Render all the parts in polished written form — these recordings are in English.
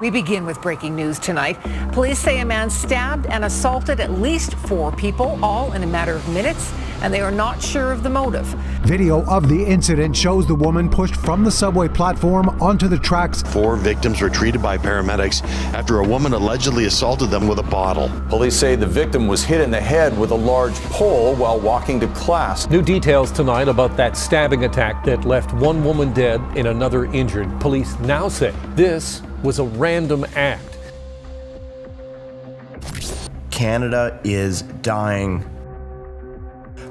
We begin with breaking news tonight. Police say a man stabbed and assaulted at least 4 people, all in a matter of minutes, and they are not sure of the motive. Video of the incident shows the woman pushed from the subway platform onto the tracks. 4 victims were treated by paramedics after a woman allegedly assaulted them with a bottle. Police say the victim was hit in the head with a large pole while walking to class. New details tonight about that stabbing attack that left 1 woman dead and another injured. Police now say this was a random act. Canada is dying.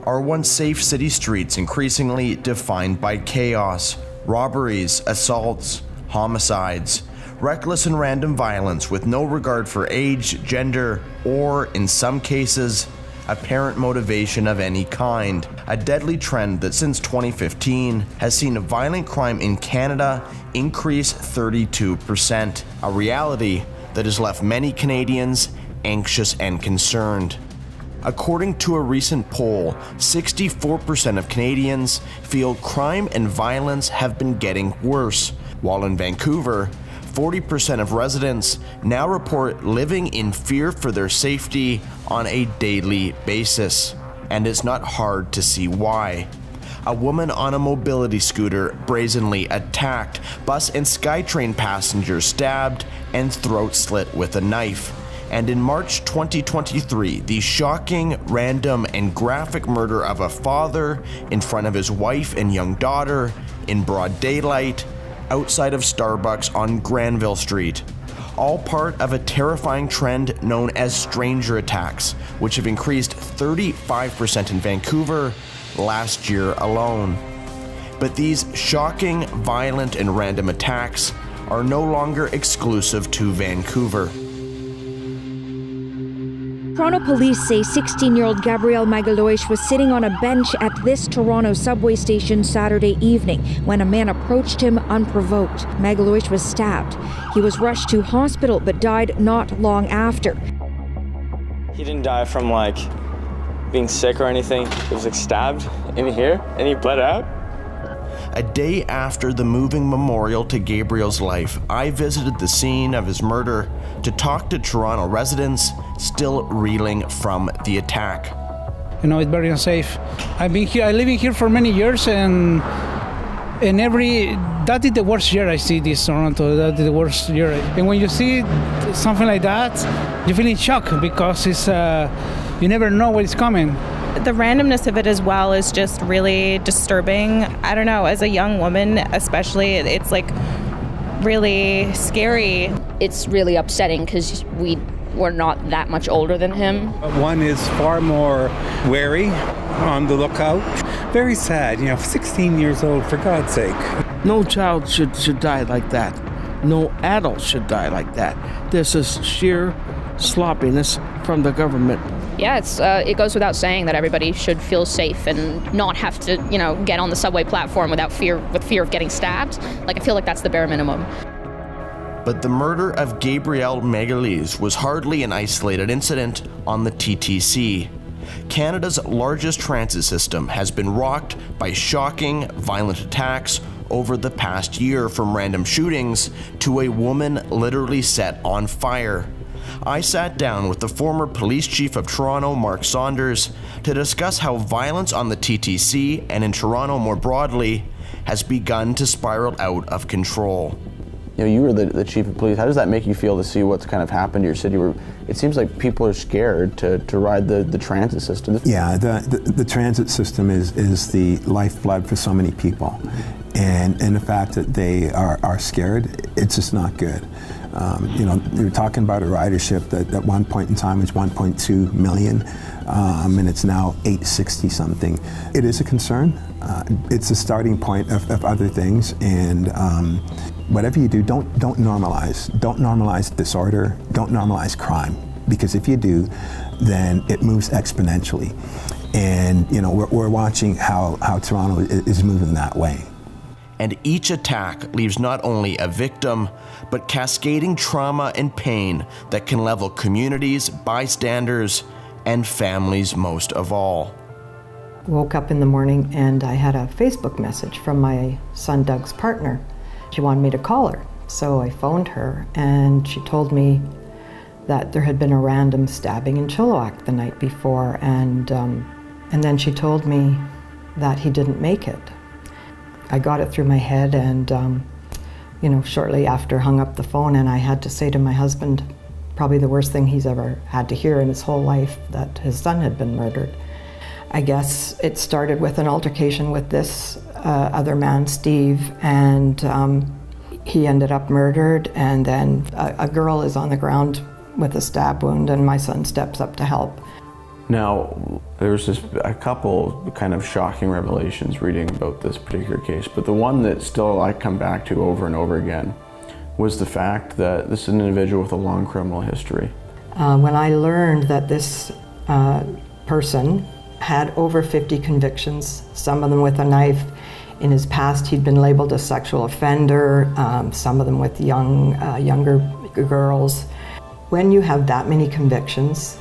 Our once safe city streets increasingly defined by chaos, robberies, assaults, homicides, reckless and random violence with no regard for age, gender, or, in some cases, apparent motivation of any kind. A deadly trend that since 2015 has seen violent crime in Canada increase 32%, a reality that has left many Canadians anxious and concerned. According to a recent poll, 64% of Canadians feel crime and violence have been getting worse, while in Vancouver, 40% of residents now report living in fear for their safety on a daily basis. And it's not hard to see why. A woman on a mobility scooter brazenly attacked, bus and SkyTrain passengers stabbed, and throat slit with a knife. And in March 2023, the shocking, random, and graphic murder of a father in front of his wife and young daughter in broad daylight outside of Starbucks on Granville Street. All part of a terrifying trend known as stranger attacks, which have increased 35% in Vancouver last year alone. But these shocking, violent, and random attacks are no longer exclusive to Vancouver. Toronto police say 16-year-old Gabriel Magaloish was sitting on a bench at this Toronto subway station Saturday evening when a man approached him unprovoked. Magaloish was stabbed. He was rushed to hospital but died not long after. He didn't die from being sick or anything. He was stabbed in here and he bled out. A day after the moving memorial to Gabriel's life, I visited the scene of his murder to talk to Toronto residents still reeling from the attack. It's very unsafe. I've been here. I live in here for many years, and that is the worst year I see this Toronto. That is the worst year. And when you see something like that, you feel in shock because it's you never know what is coming. The randomness of it as well is just really disturbing. I don't know, as a young woman especially, it's really scary. It's really upsetting because we're not that much older than him. One is far more wary, on the lookout. Very sad, 16 years old, for God's sake. No child should die like that. No adult should die like that. This is sheer sloppiness from the government. Yeah, it goes without saying that everybody should feel safe and not have to, get on the subway platform with fear of getting stabbed. I feel like that's the bare minimum. But the murder of Gabriel Magaloish was hardly an isolated incident on the TTC. Canada's largest transit system has been rocked by shocking, violent attacks over the past year, from random shootings to a woman literally set on fire. I sat down with the former police chief of Toronto, Mark Saunders, to discuss how violence on the TTC and in Toronto more broadly has begun to spiral out of control. You were the chief of police. How does that make you feel to see what's kind of happened to your city? Where it seems like people are scared to ride the transit system. Yeah, the transit system is the lifeblood for so many people. And the fact that they are scared, it's just not good. You're talking about a ridership that at one point in time was 1.2 million, and it's now 860 something. It is a concern. It's a starting point of other things, and whatever you do, don't normalize. Don't normalize disorder. Don't normalize crime, because if you do, then it moves exponentially. And we're watching how Toronto is moving that way. And each attack leaves not only a victim, but cascading trauma and pain that can level communities, bystanders, and families most of all. Woke up in the morning and I had a Facebook message from my son Doug's partner. She wanted me to call her So I phoned her, and she told me that there had been a random stabbing in Chilliwack the night before, and then she told me that he didn't make it. I got it through my head, and shortly after hung up the phone, and I had to say to my husband, probably the worst thing he's ever had to hear in his whole life, that his son had been murdered. I guess it started with an altercation with this other man, Steve, and he ended up murdered, and then a girl is on the ground with a stab wound, and my son steps up to help. Now, there's a couple kind of shocking revelations reading about this particular case, but the one that still I come back to over and over again was the fact that this is an individual with a long criminal history. When I learned that this person had over 50 convictions, some of them with a knife. In his past, he'd been labeled a sexual offender, some of them with younger girls. When you have that many convictions,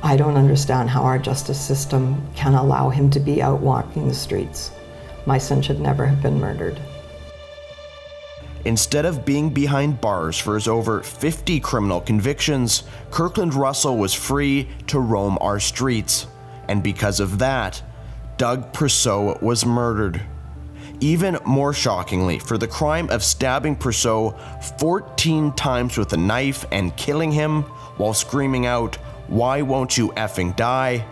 I don't understand how our justice system can allow him to be out walking the streets. My son should never have been murdered. Instead of being behind bars for his over 50 criminal convictions, Kirkland Russell was free to roam our streets. And because of that, Doug Persaud was murdered. Even more shockingly, for the crime of stabbing Persaud 14 times with a knife and killing him while screaming out, "Why won't you effing die?"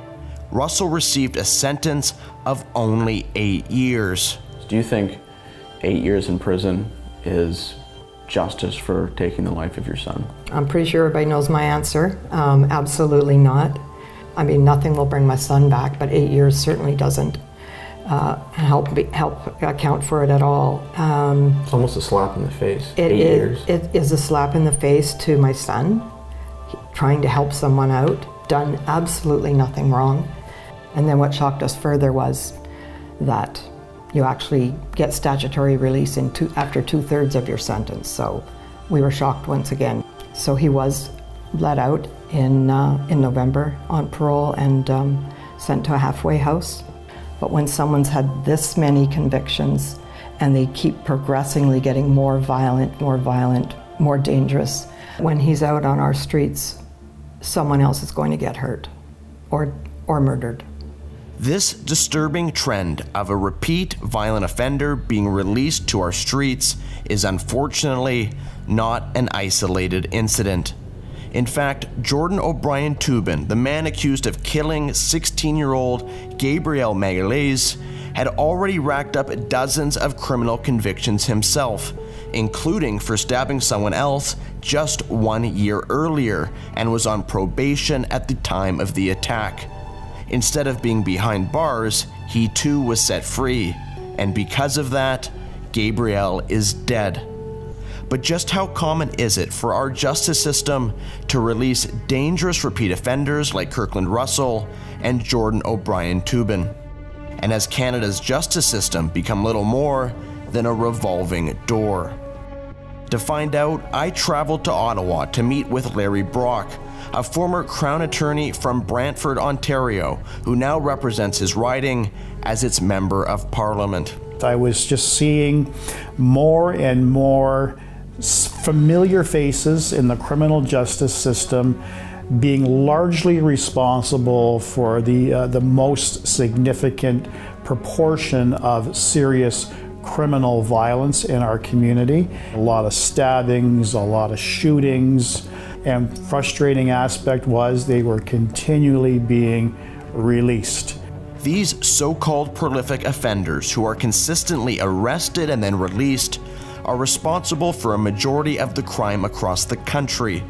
Russell received a sentence of only 8 years. Do you think 8 years in prison is justice for taking the life of your son? I'm pretty sure everybody knows my answer. Absolutely not. I mean, nothing will bring my son back, but 8 years certainly doesn't help account for it at all. It's almost a slap in the face. It is a slap in the face to my son, trying to help someone out, done absolutely nothing wrong. And then what shocked us further was that you actually get statutory release after 2/3 of your sentence. So we were shocked once again. So he was let out in November on parole and sent to a halfway house. But when someone's had this many convictions and they keep progressively getting more violent, more dangerous, when he's out on our streets, someone else is going to get hurt or murdered. This disturbing trend of a repeat violent offender being released to our streets is unfortunately not an isolated incident. In fact, Jordan O'Brien Tubin, the man accused of killing 16-year-old Gabriel Magalhaes, had already racked up dozens of criminal convictions himself, including for stabbing someone else just 1 year earlier, and was on probation at the time of the attack. Instead of being behind bars, he too was set free, and because of that, Gabriel is dead. But just how common is it for our justice system to release dangerous repeat offenders like Kirkland Russell and Jordan O'Brien Tubin? And has Canada's justice system become little more than a revolving door? To find out, I traveled to Ottawa to meet with Larry Brock, a former Crown attorney from Brantford, Ontario, who now represents his riding as its Member of Parliament. I was just seeing more and more familiar faces in the criminal justice system being largely responsible for the most significant proportion of serious criminal violence in our community. A lot of stabbings, a lot of shootings, and frustrating aspect was they were continually being released. These so-called prolific offenders who are consistently arrested and then released are responsible for a majority of the crime across the country.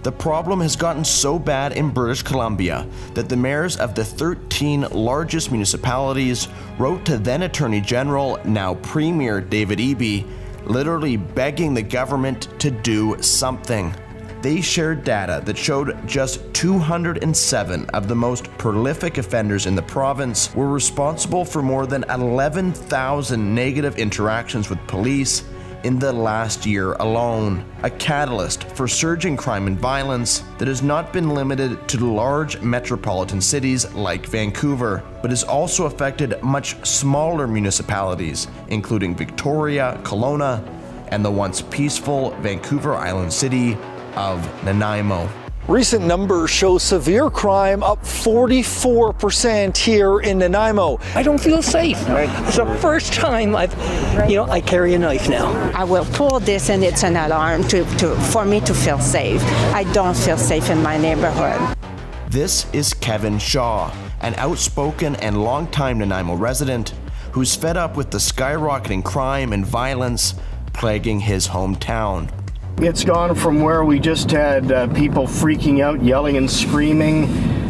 The problem has gotten so bad in British Columbia that the mayors of the 13 largest municipalities wrote to then Attorney General, now Premier David Eby, literally begging the government to do something. They shared data that showed just 207 of the most prolific offenders in the province were responsible for more than 11,000 negative interactions with police in the last year alone, a catalyst for surging crime and violence that has not been limited to large metropolitan cities like Vancouver, but has also affected much smaller municipalities, including Victoria, Kelowna, and the once peaceful Vancouver Island city of Nanaimo. Recent numbers show severe crime up 44% here in Nanaimo. I don't feel safe. It's the first time I carry a knife now. I will pull this and it's an alarm for me to feel safe. I don't feel safe in my neighborhood. This is Kevin Shaw, an outspoken and longtime Nanaimo resident who's fed up with the skyrocketing crime and violence plaguing his hometown. It's gone from where we just had people freaking out, yelling and screaming,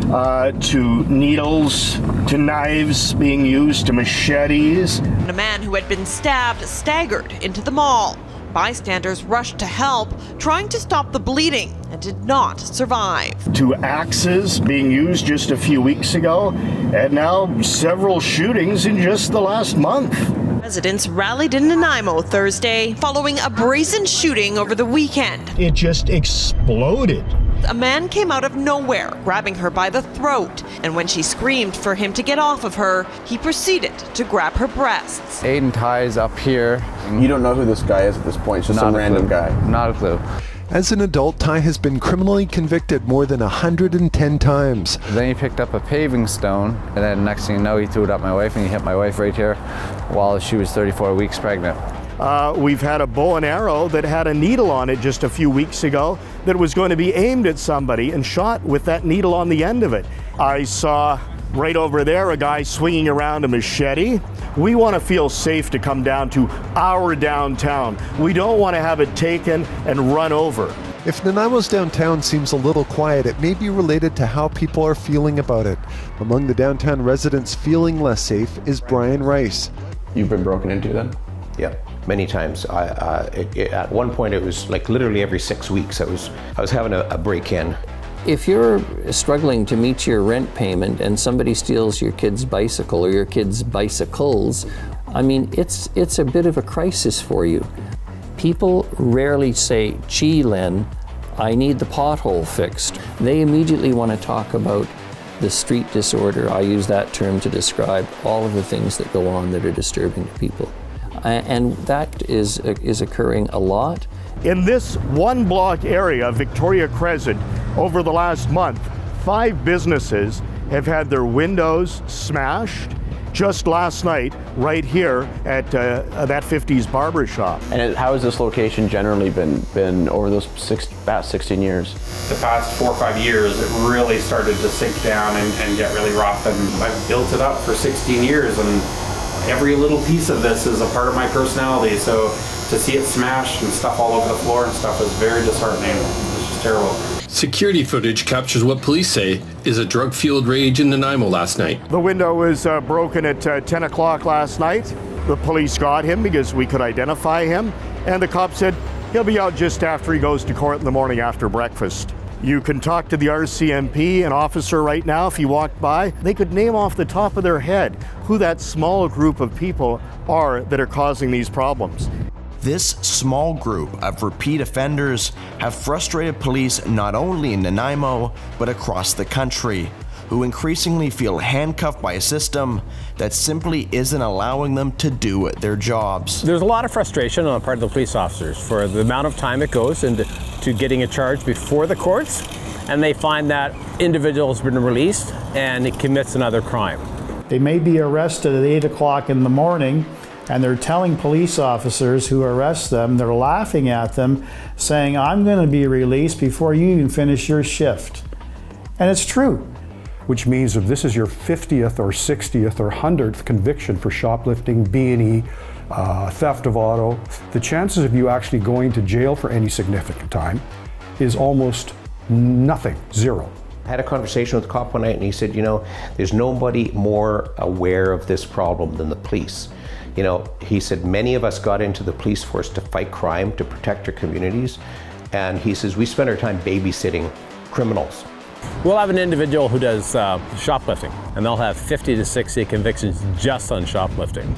to needles, to knives being used, to machetes. A man who had been stabbed staggered into the mall. Bystanders rushed to help, trying to stop the bleeding, and did not survive. To axes being used just a few weeks ago, and now several shootings in just the last month. Residents rallied in Nanaimo Thursday following a brazen shooting over the weekend. It just exploded. A man came out of nowhere, grabbing her by the throat, and when she screamed for him to get off of her, he proceeded to grab her breasts. Aiden Ty's up here. You don't know who this guy is at this point, it's just some random guy. Not a clue. As an adult, Ty has been criminally convicted more than 110 times. Then he picked up a paving stone, and then next thing you know, he threw it at my wife, and he hit my wife right here while she was 34 weeks pregnant. We've had a bow and arrow that had a needle on it just a few weeks ago that was going to be aimed at somebody and shot with that needle on the end of it. I saw right over there a guy swinging around a machete. We want to feel safe to come down to our downtown. We don't want to have it taken and run over. If Nanaimo's downtown seems a little quiet, it may be related to how people are feeling about it. Among the downtown residents feeling less safe is Brian Rice. You've been broken into then? Yeah, many times. At one point it was like literally every 6 weeks I was having a break-in. If you're struggling to meet your rent payment and somebody steals your kid's bicycle or your kid's bicycles, I mean, it's a bit of a crisis for you. People rarely say, gee, Len, I need the pothole fixed. They immediately want to talk about the street disorder. I use that term to describe all of the things that go on that are disturbing to people. And that is occurring a lot. In this one block area, Victoria Crescent, over the last month, 5 businesses have had their windows smashed. Just last night, right here at that 50s barber shop. And how has this location generally been over those past 16 years? The past 4 or 5 years, it really started to sink down and get really rough. And I've built it up for 16 years, and every little piece of this is a part of my personality. So to see it smashed and stuff all over the floor and stuff is very disheartening. It's just terrible. Security footage captures what police say is a drug-fueled rage in Nanaimo last night. The window was broken at 10 o'clock last night. The police got him because we could identify him, and the cop said he'll be out just after he goes to court in the morning after breakfast. You can talk to the RCMP, an officer right now, if he walked by, they could name off the top of their head who that small group of people are that are causing these problems. This small group of repeat offenders have frustrated police not only in Nanaimo, but across the country, who increasingly feel handcuffed by a system that simply isn't allowing them to do their jobs. There's a lot of frustration on the part of the police officers for the amount of time it goes into getting a charge before the courts, and they find that individual has been released and it commits another crime. They may be arrested at 8 o'clock in the morning, and they're telling police officers who arrest them, they're laughing at them, saying, I'm going to be released before you even finish your shift. And it's true. Which means if this is your 50th or 60th or 100th conviction for shoplifting, B&E, theft of auto, the chances of you actually going to jail for any significant time is almost nothing, zero. I had a conversation with the cop one night and he said, there's nobody more aware of this problem than the police. He said, many of us got into the police force to fight crime, to protect our communities. And he says, we spend our time babysitting criminals. We'll have an individual who does shoplifting, and they'll have 50 to 60 convictions just on shoplifting.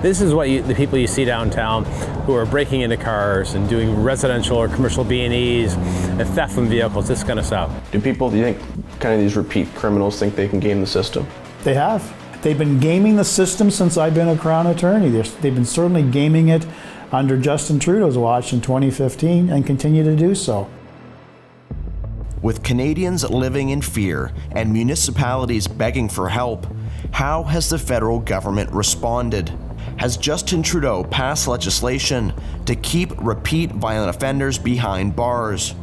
This is what the people you see downtown who are breaking into cars and doing residential or commercial B&Es and theft from vehicles, this kind of stuff. Do you think kind of these repeat criminals think they can game the system? They have. They've been gaming the system since I've been a Crown attorney. They've been certainly gaming it under Justin Trudeau's watch in 2015 and continue to do so. With Canadians living in fear and municipalities begging for help, how has the federal government responded? Has Justin Trudeau passed legislation to keep repeat violent offenders behind bars?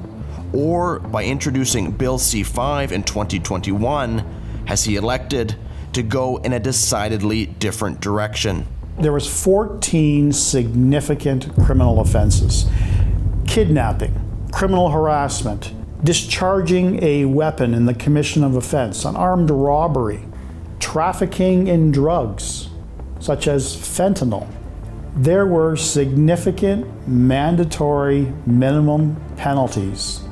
Or by introducing Bill C-5 in 2021, has he elected to go in a decidedly different direction? There was 14 significant criminal offenses. Kidnapping, criminal harassment, discharging a weapon in the commission of offense, an armed robbery, trafficking in drugs, such as fentanyl. There were significant mandatory minimum penalties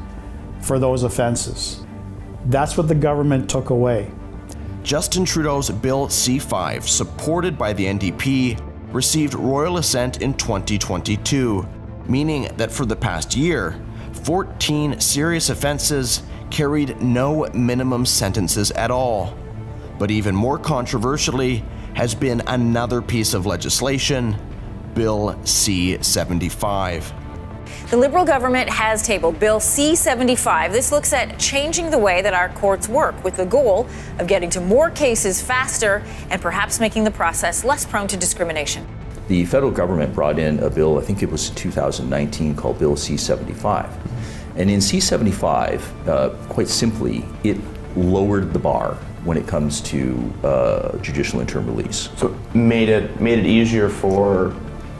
for those offenses. That's what the government took away. Justin Trudeau's Bill C-5, supported by the NDP, received royal assent in 2022, meaning that for the past year, 14 serious offenses carried no minimum sentences at all. But even more controversially has been another piece of legislation, Bill C-75. The Liberal government has tabled Bill C-75. This looks at changing the way that our courts work with the goal of getting to more cases faster and perhaps making the process less prone to discrimination. The federal government brought in a bill, I think it was 2019, called Bill C-75. And in C-75, quite simply, it lowered the bar when it comes to judicial interim release. So made it easier for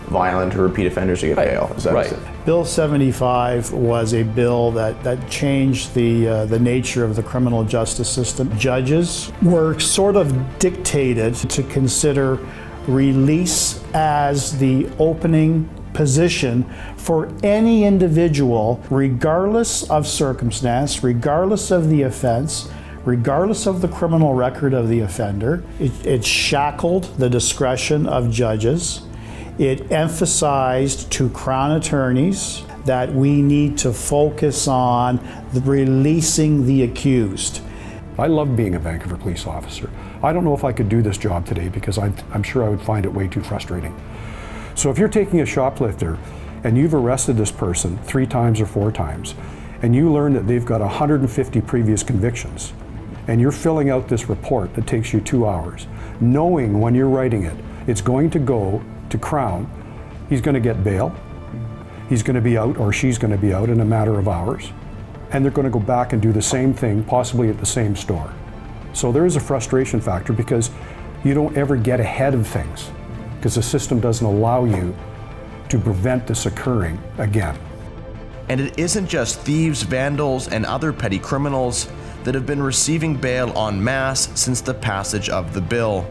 violent or repeat offenders to get bail. Is that right? Bill 75 was a bill that changed the nature of the criminal justice system. Judges were sort of dictated to consider release as the opening position for any individual, regardless of circumstance, regardless of the offense, regardless of the criminal record of the offender. It shackled the discretion of judges. It emphasized to Crown attorneys that we need to focus on releasing the accused. I love being a Vancouver police officer. I don't know if I could do this job today because I'm sure I would find it way too frustrating. So if you're taking a shoplifter and you've arrested this person 3 times or 4 times, and you learn that they've got 150 previous convictions, and you're filling out this report that takes you 2 hours, knowing when you're writing it, it's going to go to Crown, he's going to get bail, he's going to be out or she's going to be out in a matter of hours, and they're going to go back and do the same thing, possibly at the same store. So there is a frustration factor because you don't ever get ahead of things because the system doesn't allow you to prevent this occurring again. And it isn't just thieves, vandals, and other petty criminals that have been receiving bail en masse since the passage of the bill.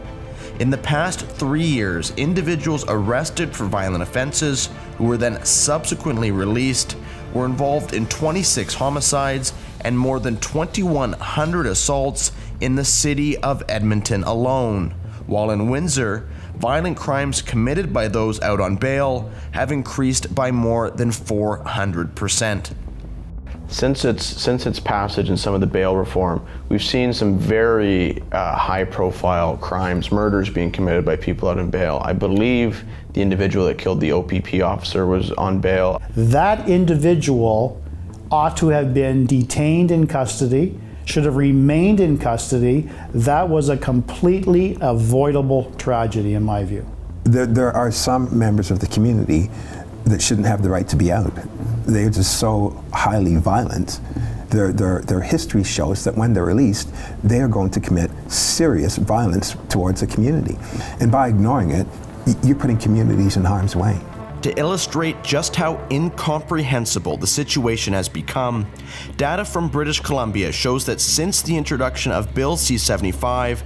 In the past 3 years, individuals arrested for violent offenses who were then subsequently released were involved in 26 homicides and more than 2,100 assaults in the city of Edmonton alone, while in Windsor, violent crimes committed by those out on bail have increased by more than 400%. Since its passage and some of the bail reform, we've seen some very high-profile crimes, murders being committed by people out on bail. I believe the individual that killed the OPP officer was on bail. That individual ought to have been detained in custody, should have remained in custody. That was a completely avoidable tragedy, in my view. There are some members of the community that shouldn't have the right to be out. They're just so highly violent. Their history shows that when they're released, they are going to commit serious violence towards the community. And by ignoring it, you're putting communities in harm's way. To illustrate just how incomprehensible the situation has become, data from British Columbia shows that since the introduction of Bill C-75,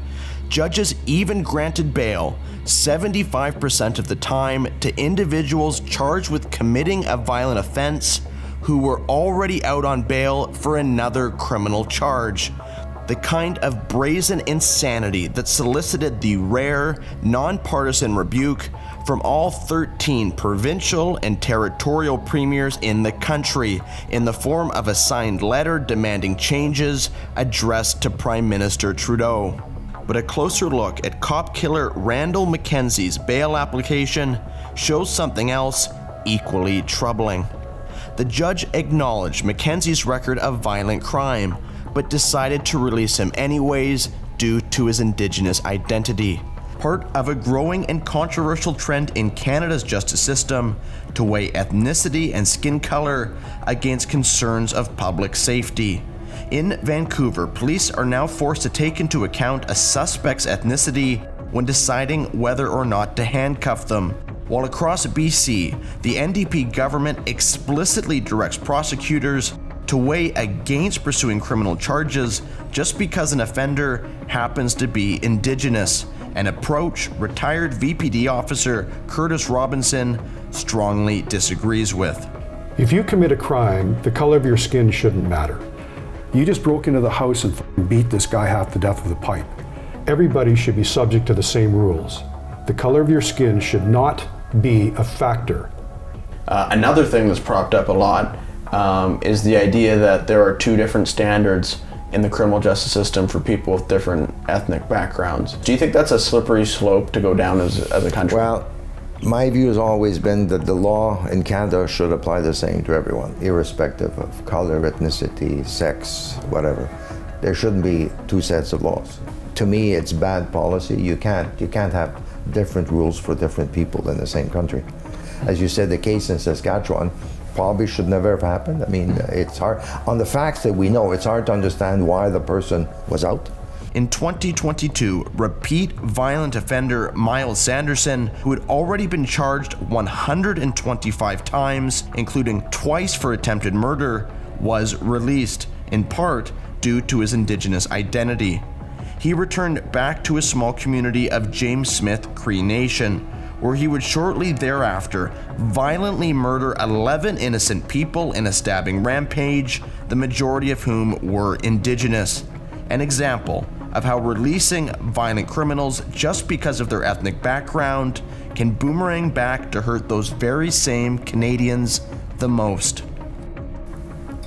judges even granted bail 75% of the time to individuals charged with committing a violent offense who were already out on bail for another criminal charge. The kind of brazen insanity that solicited the rare, nonpartisan rebuke from all 13 provincial and territorial premiers in the country in the form of a signed letter demanding changes addressed to Prime Minister Trudeau. But a closer look at cop killer Randall McKenzie's bail application shows something else equally troubling. The judge acknowledged McKenzie's record of violent crime, but decided to release him anyways due to his Indigenous identity. Part of a growing and controversial trend in Canada's justice system to weigh ethnicity and skin color against concerns of public safety. In Vancouver, police are now forced to take into account a suspect's ethnicity when deciding whether or not to handcuff them. While across BC, the NDP government explicitly directs prosecutors to weigh against pursuing criminal charges just because an offender happens to be Indigenous, an approach retired VPD officer Curtis Robinson strongly disagrees with. If you commit a crime, the color of your skin shouldn't matter. You just broke into the house and beat this guy half to death with a pipe. Everybody should be subject to the same rules. The color of your skin should not be a factor. Another thing that's propped up a lot is the idea that there are two different standards in the criminal justice system for people with different ethnic backgrounds. Do you think that's a slippery slope to go down as a country? Well, my view has always been that the law in Canada should apply the same to everyone, irrespective of color, ethnicity, sex, whatever. There shouldn't be two sets of laws. To me, it's bad policy. You can't have different rules for different people in the same country. As you said, the case in Saskatchewan probably should never have happened. I mean, it's hard. On the facts that we know, it's hard to understand why the person was out. In 2022, repeat violent offender Miles Sanderson, who had already been charged 125 times, including twice for attempted murder, was released, in part due to his Indigenous identity. He returned back to his small community of James Smith Cree Nation, where he would shortly thereafter violently murder 11 innocent people in a stabbing rampage, the majority of whom were Indigenous. An example of how releasing violent criminals just because of their ethnic background can boomerang back to hurt those very same Canadians the most.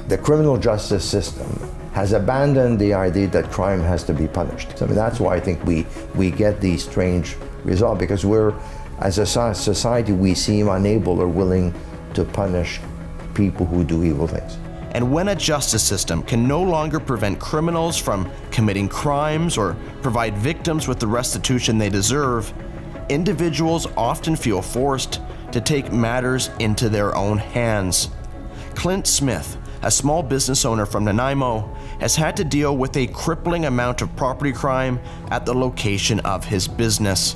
The criminal justice system has abandoned the idea that crime has to be punished. I mean, that's why I think we get these strange results, because we're, as a society, we seem unable or willing to punish people who do evil things. And when a justice system can no longer prevent criminals from committing crimes or provide victims with the restitution they deserve, individuals often feel forced to take matters into their own hands. Clint Smith, a small business owner from Nanaimo, has had to deal with a crippling amount of property crime at the location of his business.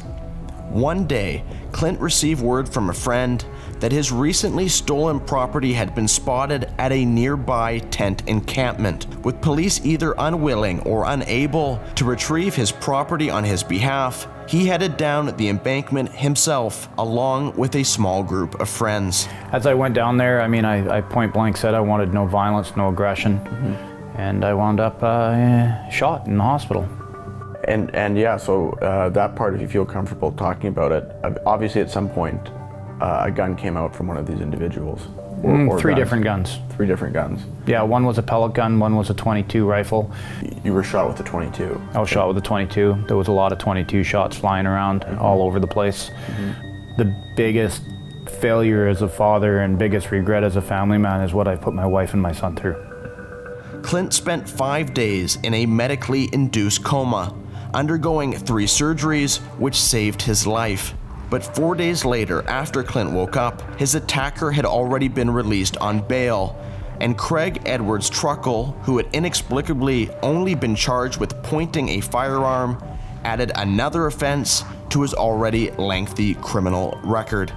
One day, Clint received word from a friend that his recently stolen property had been spotted at a nearby tent encampment, with police either unwilling or unable to retrieve his property on his behalf. He headed down the embankment himself, along with a small group of friends. As I went down there, I point blank said I wanted no violence, no aggression, and I wound up shot in the hospital. And yeah, so that part, if you feel comfortable talking about it, obviously at some point a gun came out from one of these individuals. Or three different guns. Three different guns. Yeah, one was a pellet gun, one was a .22 rifle. You were shot with a .22? I was shot with a .22. There was a lot of .22 shots flying around all over the place. The biggest failure as a father and biggest regret as a family man is what I put my wife and my son through. Clint spent 5 days in a medically induced coma, undergoing 3 surgeries, which saved his life. But 4 days later, after Clint woke up, his attacker had already been released on bail, and Craig Edwards Truckle, who had inexplicably only been charged with pointing a firearm, added another offense to his already lengthy criminal record.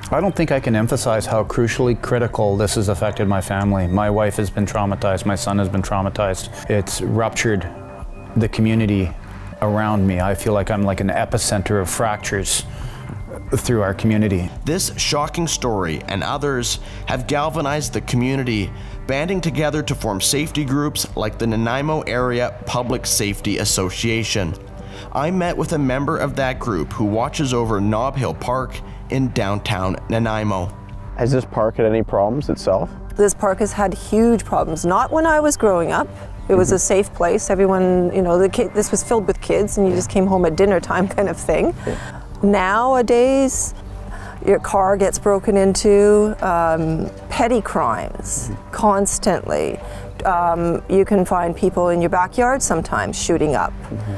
I don't think I can emphasize how crucially critical this has affected my family. My wife has been traumatized, my son has been traumatized. It's ruptured the community around me. I feel like I'm like an epicenter of fractures through our community. This shocking story and others have galvanized the community, banding together to form safety groups like the Nanaimo Area Public Safety Association. I met with a member of that group who watches over Nob Hill Park in downtown Nanaimo. Has this park had any problems itself? This park has had huge problems, not when I was growing up, It was a safe place. Everyone, you know, this was filled with kids, and you just came home at dinner time kind of thing. Nowadays, your car gets broken into, petty crimes constantly. You can find people in your backyard sometimes shooting up.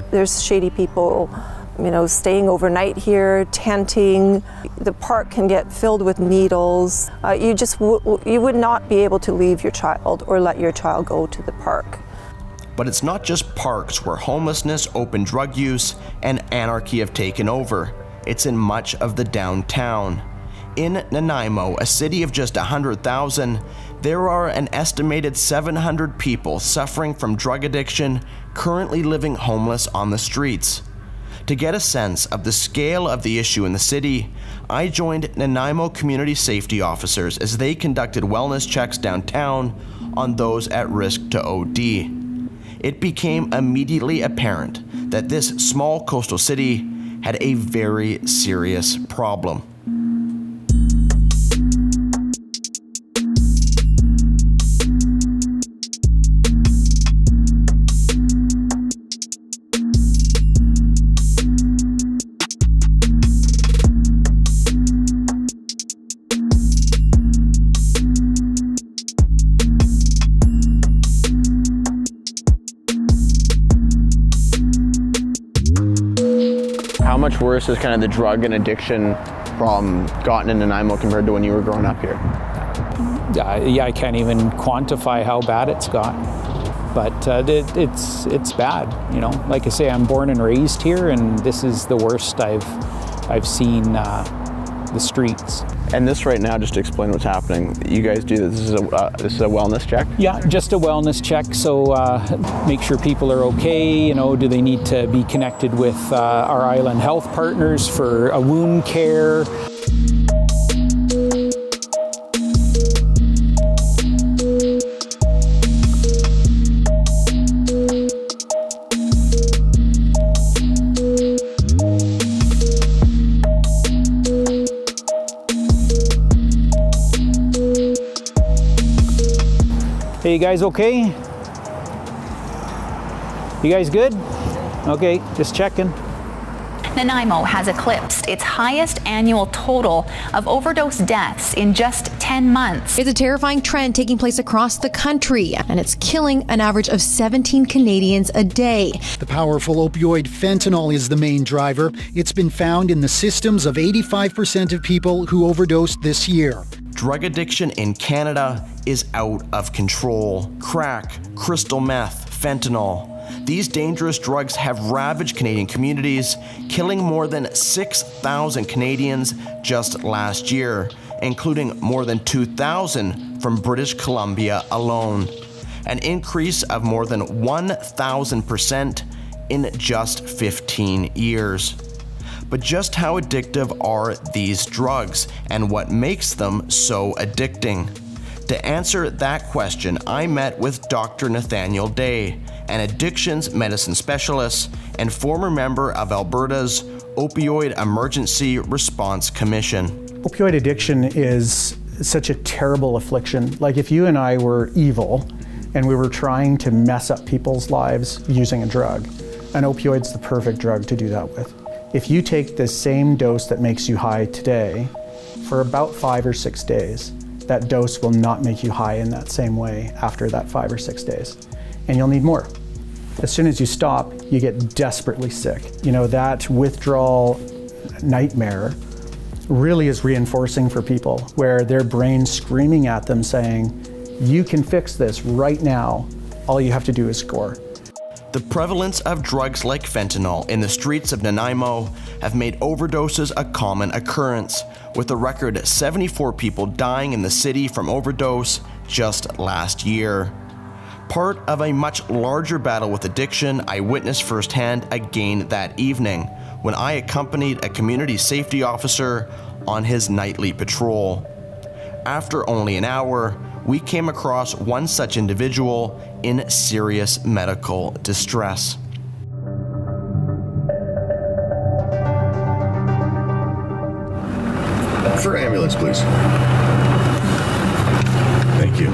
There's shady people, you know, staying overnight here, tenting. The park can get filled with needles. You would not be able to leave your child or let your child go to the park. But it's not just parks where homelessness, open drug use, and anarchy have taken over. It's in much of the downtown. In Nanaimo, a city of just 100,000, there are an estimated 700 people suffering from drug addiction, currently living homeless on the streets. To get a sense of the scale of the issue in the city, I joined Nanaimo community safety officers as they conducted wellness checks downtown on those at risk to OD. It became immediately apparent that this small coastal city had a very serious problem. How much worse has kind of the drug and addiction problem gotten in Nanaimo compared to when you were growing up here? Yeah, I can't even quantify how bad it's got, but it's bad. You know, like I say, I'm born and raised here, and this is the worst I've seen the streets. And this right now, just to explain what's happening, you guys do this is a wellness check? Yeah, just a wellness check. So make sure people are okay. You know, do they need to be connected with our island health partners for a wound care? Hey, you guys okay? You guys good? Okay, just checking. Nanaimo has eclipsed its highest annual total of overdose deaths in just 10 months. It's a terrifying trend taking place across the country, and it's killing an average of 17 Canadians a day. The powerful opioid fentanyl is the main driver. It's been found in the systems of 85% of people who overdosed this year. Drug addiction in Canada is out of control. Crack, crystal meth, fentanyl. These dangerous drugs have ravaged Canadian communities, killing more than 6,000 Canadians just last year, including more than 2,000 from British Columbia alone. An increase of more than 1,000% in just 15 years. But just how addictive are these drugs, and what makes them so addicting? To answer that question, I met with Dr. Nathaniel Day, an addictions medicine specialist and former member of Alberta's Opioid Emergency Response Commission. Opioid addiction is such a terrible affliction. Like if you and I were evil and we were trying to mess up people's lives using a drug, an opioid's the perfect drug to do that with. If you take the same dose that makes you high today, for about 5 or 6 days, that dose will not make you high in that same way after that 5 or 6 days. And you'll need more. As soon as you stop, you get desperately sick. You know, that withdrawal nightmare really is reinforcing for people, where their brain's screaming at them saying, you can fix this right now. All you have to do is score. The prevalence of drugs like fentanyl in the streets of Nanaimo have made overdoses a common occurrence, with a record 74 people dying in the city from overdose just last year. Part of a much larger battle with addiction I witnessed firsthand again that evening when I accompanied a community safety officer on his nightly patrol. After only an hour, we came across one such individual in serious medical distress. For ambulance, please. Thank you.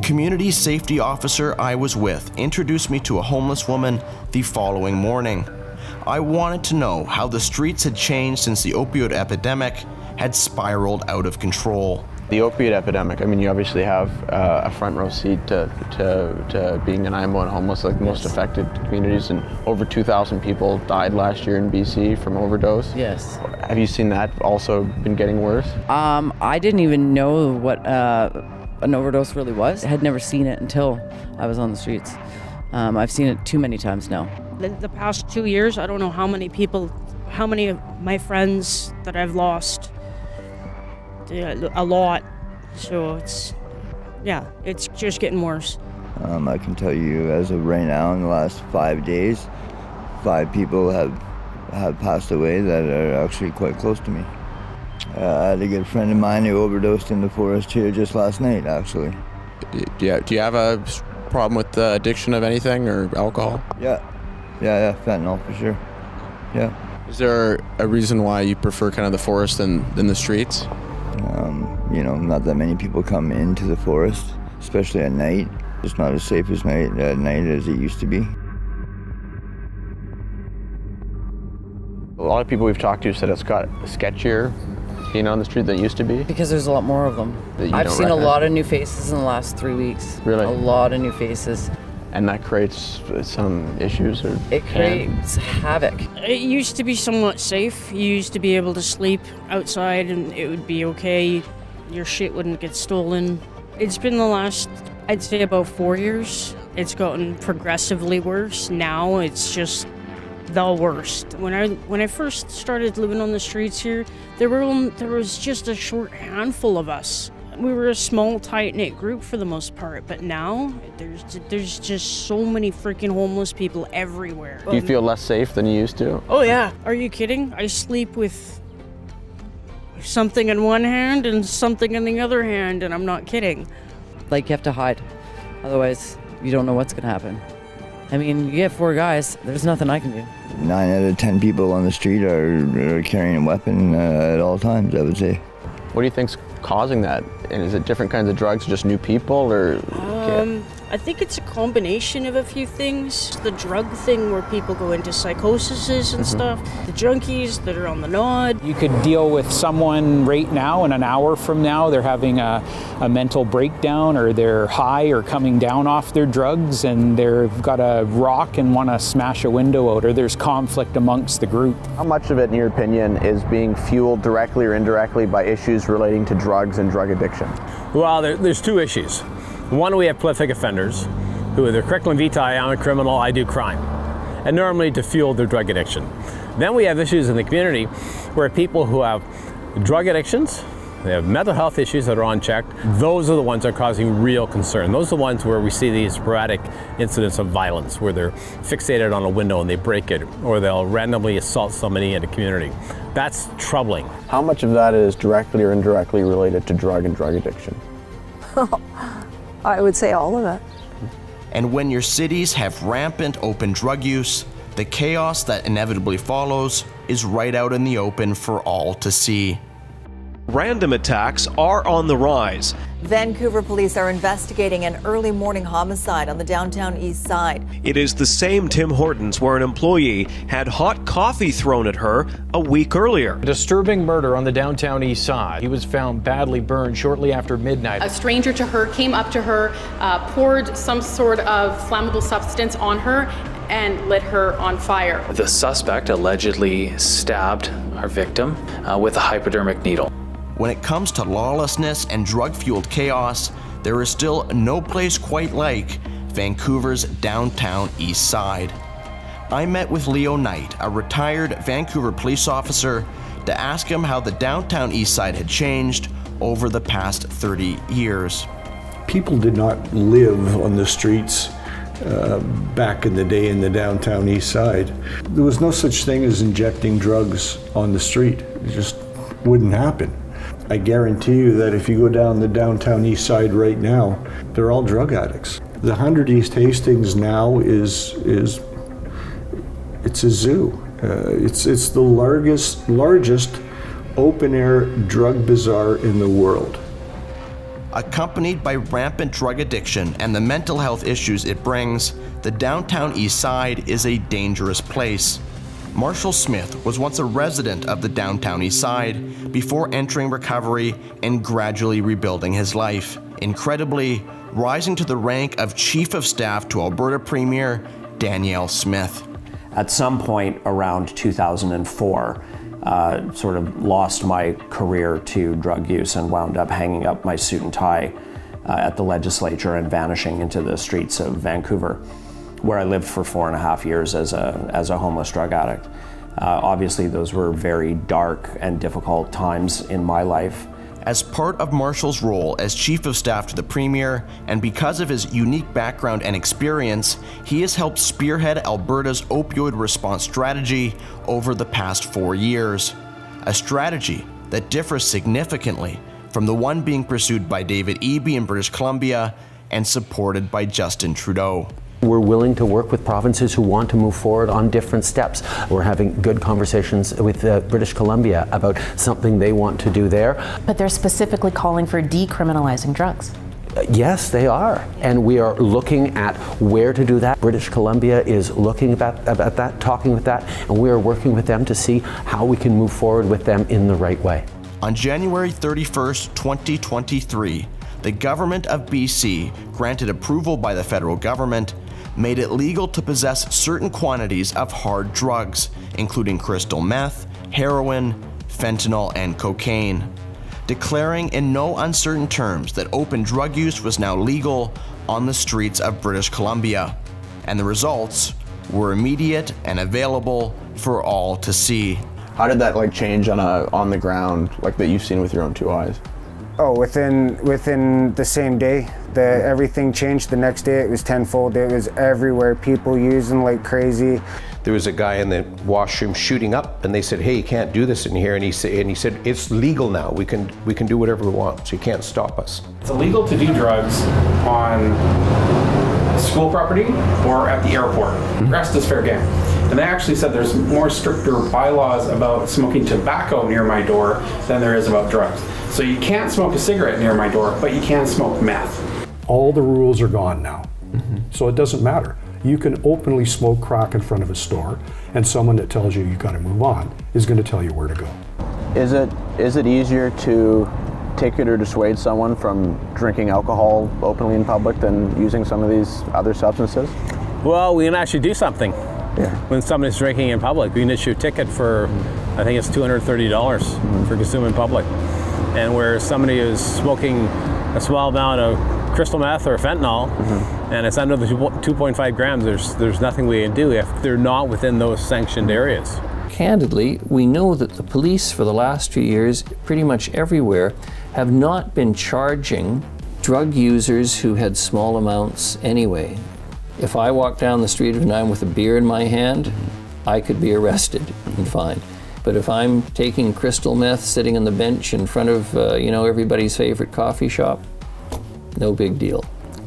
community safety officer I was with introduced me to a homeless woman the following morning. I wanted to know how the streets had changed since the opioid epidemic had spiraled out of control. The opioid epidemic, I mean, you obviously have a front row seat to being Nanaimo and homeless, like the most affected communities, and over 2,000 people died last year in BC from overdose. Yes. Have you seen that also been getting worse? I didn't even know what an overdose really was. I had never seen it until I was on the streets. I've seen it too many times now. The past 2 years, I don't know how many of my friends that I've lost. A lot. So it's just getting worse. I can tell you as of right now, in the last 5 days, 5 people have passed away that are actually quite close to me. I had a good friend of mine who overdosed in the forest here just last night, actually. Do you have a problem with the addiction of anything or alcohol? Yeah, fentanyl for sure. Yeah. Is there a reason why you prefer kind of the forest than the streets? Not that many people come into the forest, especially at night. It's not as safe at night as it used to be. A lot of people we've talked to said it's got sketchier being on the street than it used to be. Because there's a lot more of them. I've seen a lot of new faces in the last 3 weeks. Really? A lot of new faces. And that creates some issues? It creates havoc. It used to be somewhat safe. You used to be able to sleep outside and it would be okay. Your shit wouldn't get stolen. It's been the last, I'd say, about 4 years. It's gotten progressively worse. Now it's just the worst. When I first started living on the streets here, there was just a short handful of us. We were a small, tight-knit group for the most part, but now there's just so many freaking homeless people everywhere. Do you feel less safe than you used to? Oh yeah. Are you kidding? I sleep with something in one hand and something in the other hand, and I'm not kidding. Like, you have to hide. Otherwise, you don't know what's going to happen. I mean, you get 4 guys, there's nothing I can do. 9 out of 10 people on the street are carrying a weapon at all times, I would say. What do you think's causing that? And is it different kinds of drugs, just new people, or? I think it's a combination of a few things. The drug thing where people go into psychoses and stuff. The junkies that are on the nod. You could deal with someone right now, and an hour from now they're having a mental breakdown, or they're high or coming down off their drugs, and they've got a rock and want to smash a window out, or there's conflict amongst the group. How much of it, in your opinion, is being fueled directly or indirectly by issues relating to drugs and drug addiction? Well, there's 2 issues. One, we have prolific offenders who are their curriculum vitae, I'm a criminal, I do crime, and normally to fuel their drug addiction. Then we have issues in the community where people who have drug addictions, they have mental health issues that are unchecked. Those are the ones that are causing real concern. Those are the ones where we see these sporadic incidents of violence, where they're fixated on a window and they break it, or they'll randomly assault somebody in a community. That's troubling. How much of that is directly or indirectly related to drug and drug addiction? I would say all of it. And when your cities have rampant open drug use, the chaos that inevitably follows is right out in the open for all to see. Random attacks are on the rise. Vancouver police are investigating an early morning homicide on the downtown east side. It is the same Tim Hortons where an employee had hot coffee thrown at her a week earlier. A disturbing murder on the downtown east side. He was found badly burned shortly after midnight. A stranger to her came up to her, poured some sort of flammable substance on her, and lit her on fire. The suspect allegedly stabbed our victim with a hypodermic needle. When it comes to lawlessness and drug-fueled chaos, there is still no place quite like Vancouver's downtown east side. I met with Leo Knight, a retired Vancouver police officer, to ask him how the downtown east side had changed over the past 30 years. People did not live on the streets back in the day in the downtown east side. There was no such thing as injecting drugs on the street. It just wouldn't happen. I guarantee you that if you go down the downtown east side right now, they're all drug addicts. The 100 East Hastings now it's a zoo. It's the largest open-air drug bazaar in the world. Accompanied by rampant drug addiction and the mental health issues it brings, the downtown east side is a dangerous place. Marshall Smith was once a resident of the downtown east side before entering recovery and gradually rebuilding his life. Incredibly, rising to the rank of Chief of Staff to Alberta Premier Danielle Smith. At some point around 2004, sort of lost my career to drug use and wound up hanging up my suit and tie at the legislature and vanishing into the streets of Vancouver, where I lived for 4.5 years as a homeless drug addict. Obviously, those were very dark and difficult times in my life. As part of Marshall's role as Chief of Staff to the Premier, and because of his unique background and experience, he has helped spearhead Alberta's opioid response strategy over the past 4 years. A strategy that differs significantly from the one being pursued by David Eby in British Columbia and supported by Justin Trudeau. We're willing to work with provinces who want to move forward on different steps. We're having good conversations with British Columbia about something they want to do there. But they're specifically calling for decriminalizing drugs. Yes, they are. And we are looking at where to do that. British Columbia is looking at that, talking with that, and we are working with them to see how we can move forward with them in the right way. On January 31st, 2023, the government of BC granted approval by the federal government, made it legal to possess certain quantities of hard drugs, including crystal meth, heroin, fentanyl, and cocaine, declaring in no uncertain terms that open drug use was now legal on the streets of British Columbia. And the results were immediate and available for all to see. How did that change on the ground, that you've seen with your own two eyes? Oh, within the same day, everything changed. The next day it was tenfold. It was everywhere, people using like crazy. There was a guy in the washroom shooting up, and they said, "Hey, you can't do this in here." And he said, "It's legal now. We can do whatever we want. So you can't stop us." It's illegal to do drugs on school property or at the airport. The rest is fair game. And they actually said there's more stricter bylaws about smoking tobacco near my door than there is about drugs. So you can't smoke a cigarette near my door, but you can smoke meth. All the rules are gone now. So it doesn't matter. You can openly smoke crack in front of a store, and someone that tells you got to move on is going to tell you where to go. Is it easier to take it or dissuade someone from drinking alcohol openly in public than using some of these other substances? Well, we can actually do something. Yeah. When somebody's drinking in public, we can issue a ticket for, I think it's $230 for consuming in public. And where somebody is smoking a small amount of crystal meth or fentanyl, and it's under the 2.5 grams, there's nothing we can do if they're not within those sanctioned areas. Candidly, we know that the police for the last few years, pretty much everywhere, have not been charging drug users who had small amounts anyway. If I walk down the street and I'm with a beer in my hand, I could be arrested and fined. But if I'm taking crystal meth sitting on the bench in front of everybody's favorite coffee shop, no big deal.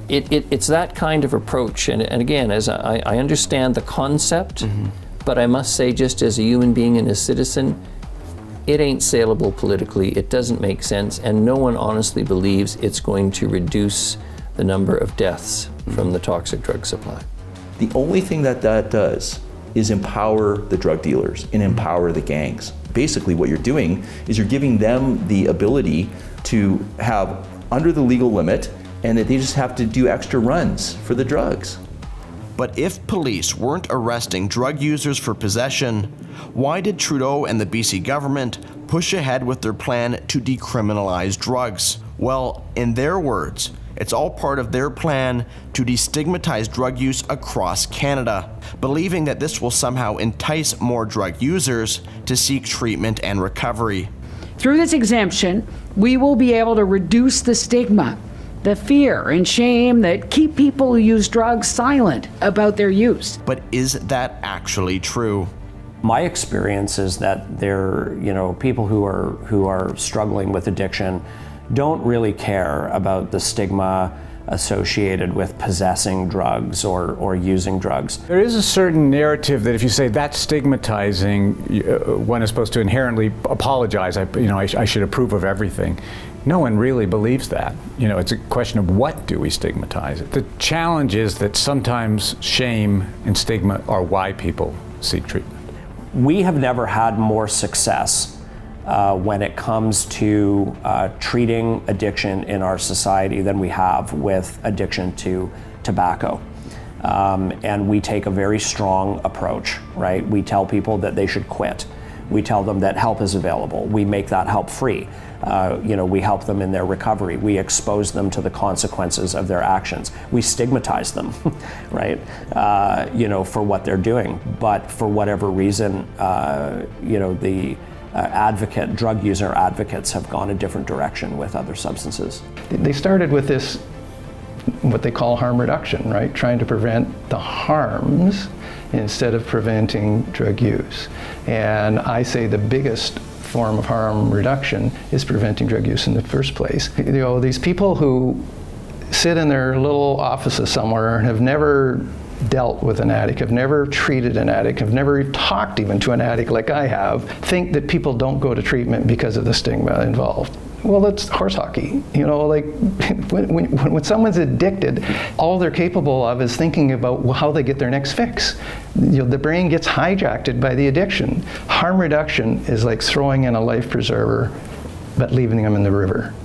It's that kind of approach. And again, as I understand the concept, but I must say, just as a human being and a citizen, it ain't saleable politically. It doesn't make sense. And no one honestly believes it's going to reduce the number of deaths from the toxic drug supply. The only thing that does is empower the drug dealers and empower the gangs. Basically what you're doing is you're giving them the ability to have under the legal limit, and that they just have to do extra runs for the drugs. But if police weren't arresting drug users for possession, why did Trudeau and the BC government push ahead with their plan to decriminalize drugs? Well, in their words, it's all part of their plan to destigmatize drug use across Canada, believing that this will somehow entice more drug users to seek treatment and recovery. Through this exemption, we will be able to reduce the stigma, the fear and shame that keep people who use drugs silent about their use. But is that actually true? My experience is that people who are struggling with addiction don't really care about the stigma associated with possessing drugs or using drugs. There is a certain narrative that if you say that's stigmatizing, one is supposed to inherently apologize. I should approve of everything. No one really believes that. You know, it's a question of what do we stigmatize it. The challenge is that sometimes shame and stigma are why people seek treatment. We have never had more success when it comes to treating addiction in our society than we have with addiction to tobacco. And we take a very strong approach, right? We tell people that they should quit. We tell them that help is available. We make that help free. We help them in their recovery. We expose them to the consequences of their actions. We stigmatize them, right? For what they're doing. But for whatever reason, the drug user advocates have gone a different direction with other substances. They started with this, what they call harm reduction, right? Trying to prevent the harms instead of preventing drug use. And I say the biggest form of harm reduction is preventing drug use in the first place. These people who sit in their little offices somewhere and have never dealt with an addict, have never treated an addict, have never talked even to an addict like I have, think that people don't go to treatment because of the stigma involved. Well, that's horse hockey. When someone's addicted, all they're capable of is thinking about how they get their next fix. The brain gets hijacked by the addiction. Harm reduction is like throwing in a life preserver, but leaving them in the river.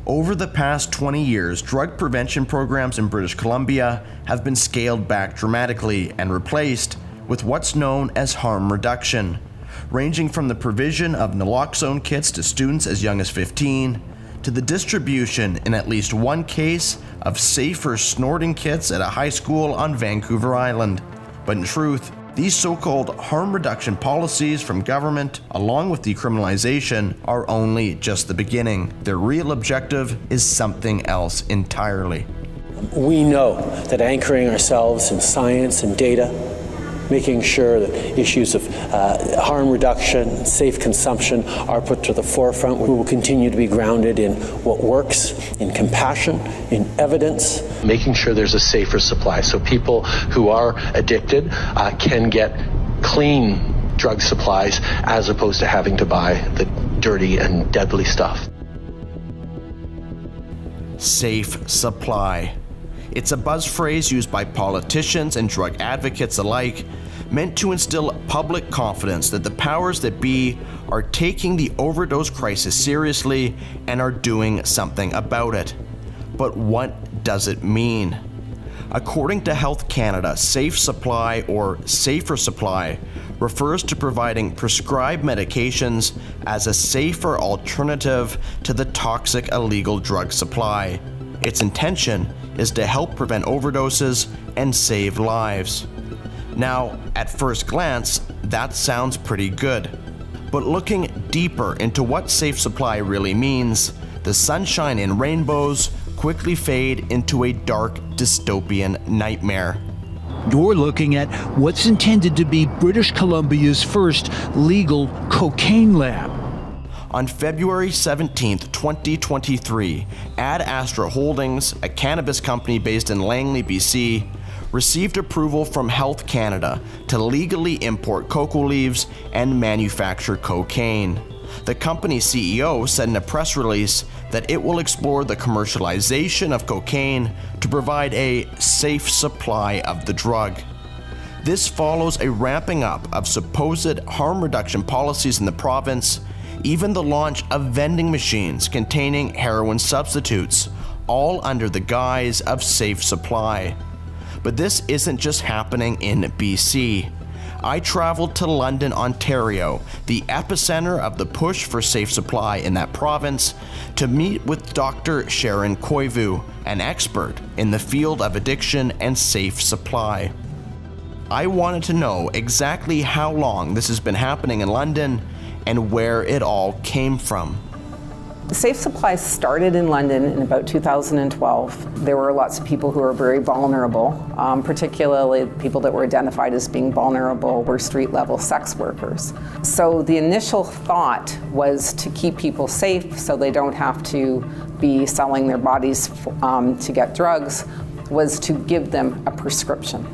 Over the past 20 years, drug prevention programs in British Columbia have been scaled back dramatically and replaced with what's known as harm reduction, ranging from the provision of naloxone kits to students as young as 15, to the distribution, in at least one case, of safer snorting kits at a high school on Vancouver Island. But in truth, these so-called harm reduction policies from government, along with decriminalization, are only just the beginning. Their real objective is something else entirely. We know that anchoring ourselves in science and data, making sure that issues of harm reduction, safe consumption are put to the forefront. We will continue to be grounded in what works, in compassion, in evidence. Making sure there's a safer supply so people who are addicted can get clean drug supplies as opposed to having to buy the dirty and deadly stuff. Safe supply. It's a buzz phrase used by politicians and drug advocates alike, meant to instill public confidence that the powers that be are taking the overdose crisis seriously and are doing something about it. But what does it mean? According to Health Canada, safe supply or safer supply refers to providing prescribed medications as a safer alternative to the toxic illegal drug supply. Its intention is to help prevent overdoses and save lives. Now, at first glance, that sounds pretty good. But looking deeper into what safe supply really means, the sunshine and rainbows quickly fade into a dark dystopian nightmare. You're looking at what's intended to be British Columbia's first legal cocaine lab. On February 17, 2023, Ad Astra Holdings, a cannabis company based in Langley, BC, received approval from Health Canada to legally import cocoa leaves and manufacture cocaine. The company's CEO said in a press release that it will explore the commercialization of cocaine to provide a safe supply of the drug. This follows a ramping up of supposed harm reduction policies in the province, even the launch of vending machines containing heroin substitutes, all under the guise of safe supply. But this isn't just happening in BC. I traveled to London, Ontario, the epicenter of the push for safe supply in that province, to meet with Dr. Sharon Koivu, an expert in the field of addiction and safe supply. I wanted to know exactly how long this has been happening in London and where it all came from. Safe Supply started in London in about 2012. There were lots of people who were very vulnerable, particularly people that were identified as being vulnerable were street-level sex workers. So the initial thought was to keep people safe so they don't have to be selling their bodies to get drugs, was to give them a prescription.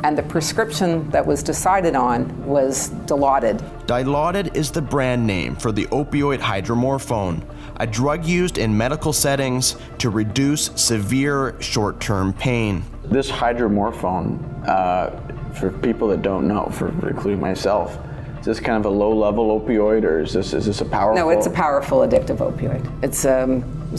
and the prescription that was decided on was Dilaudid. Dilaudid is the brand name for the opioid hydromorphone, a drug used in medical settings to reduce severe short-term pain. This hydromorphone, for people that don't know, for including myself, is this kind of a low-level opioid, or is this a powerful? No, it's a powerful addictive opioid. It's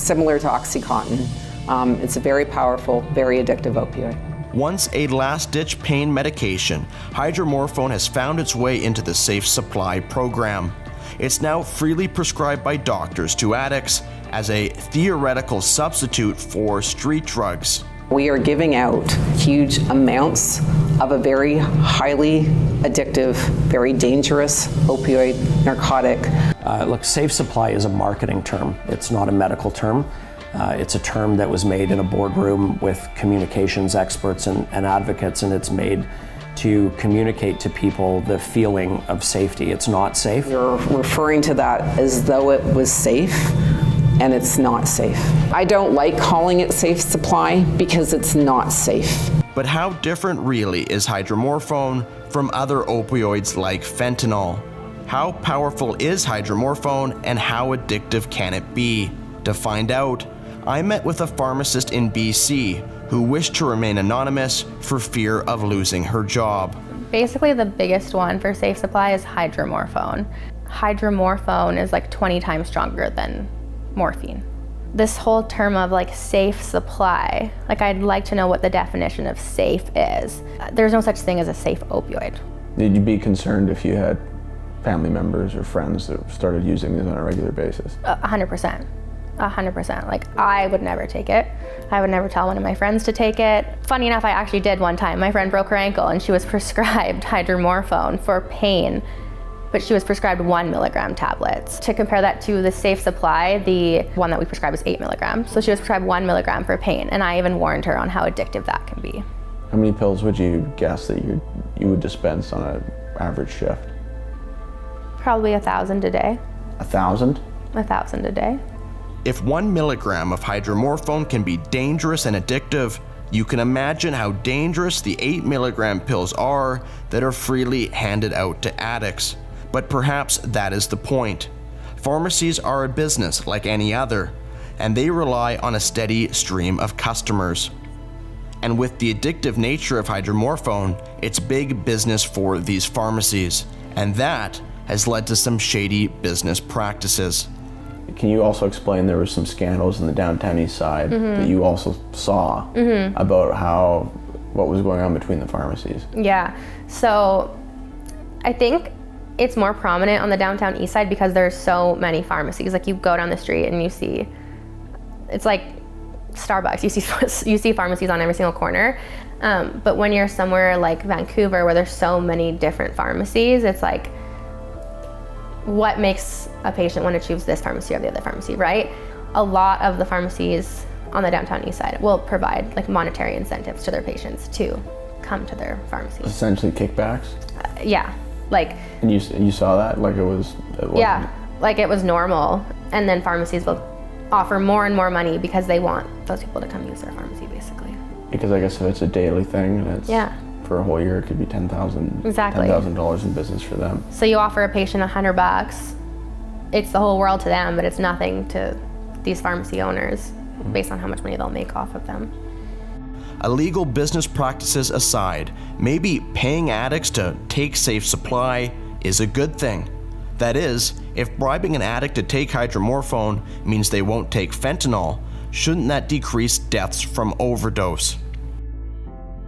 similar to OxyContin. It's a very powerful, very addictive opioid. Once a last-ditch pain medication, hydromorphone has found its way into the Safe Supply program. It's now freely prescribed by doctors to addicts as a theoretical substitute for street drugs. We are giving out huge amounts of a very highly addictive, very dangerous opioid narcotic. Look, Safe Supply is a marketing term. It's not a medical term. It's a term that was made in a boardroom with communications experts and advocates, and it's made to communicate to people the feeling of safety. It's not safe. You're referring to that as though it was safe, and it's not safe. I don't like calling it Safe Supply because it's not safe. But how different really is hydromorphone from other opioids like fentanyl? How powerful is hydromorphone and how addictive can it be? To find out, I met with a pharmacist in BC who wished to remain anonymous for fear of losing her job. Basically, the biggest one for Safe Supply is hydromorphone. Hydromorphone is like 20 times stronger than morphine. This whole term of like safe supply, like I'd like to know what the definition of safe is. There's no such thing as a safe opioid. Did you be concerned if you had family members or friends that started using these on a regular basis? 100%. 100%. Like, I would never take it. I would never tell one of my friends to take it. Funny enough, I actually did one time. My friend broke her ankle and she was prescribed hydromorphone for pain, but she was prescribed 1 milligram tablets. To compare that to the Safe Supply, the one that we prescribe is 8 milligrams. So she was prescribed 1 milligram for pain, and I even warned her on how addictive that can be. How many pills would you guess that you would dispense on an average shift? Probably 1,000 a day. 1,000? 1,000 a day. If 1 milligram of hydromorphone can be dangerous and addictive, you can imagine how dangerous the 8 milligram pills are that are freely handed out to addicts. But perhaps that is the point. Pharmacies are a business like any other, and they rely on a steady stream of customers. And with the addictive nature of hydromorphone, it's big business for these pharmacies, and that has led to some shady business practices. Can you also explain, there were some scandals in the downtown east side that you also saw about what was going on between the pharmacies? Yeah, so I think it's more prominent on the downtown east side because there's so many pharmacies. Like, you go down the street and you see, it's like Starbucks, you see pharmacies on every single corner. But when you're somewhere like Vancouver where there's so many different pharmacies, it's like, what makes a patient want to choose this pharmacy or the other pharmacy, right? A lot of the pharmacies on the downtown east side will provide like monetary incentives to their patients to come to their pharmacy. Essentially kickbacks? Yeah, like. And you saw that? Like it was like it was normal. And then pharmacies will offer more and more money because they want those people to come use their pharmacy, basically. Because I guess if it's a daily thing and it's for a whole year, it could be $10,000 in business for them. So you offer a patient $100, it's the whole world to them, but it's nothing to these pharmacy owners based on how much money they'll make off of them. Illegal business practices aside, maybe paying addicts to take Safe Supply is a good thing. That is, if bribing an addict to take hydromorphone means they won't take fentanyl, shouldn't that decrease deaths from overdose?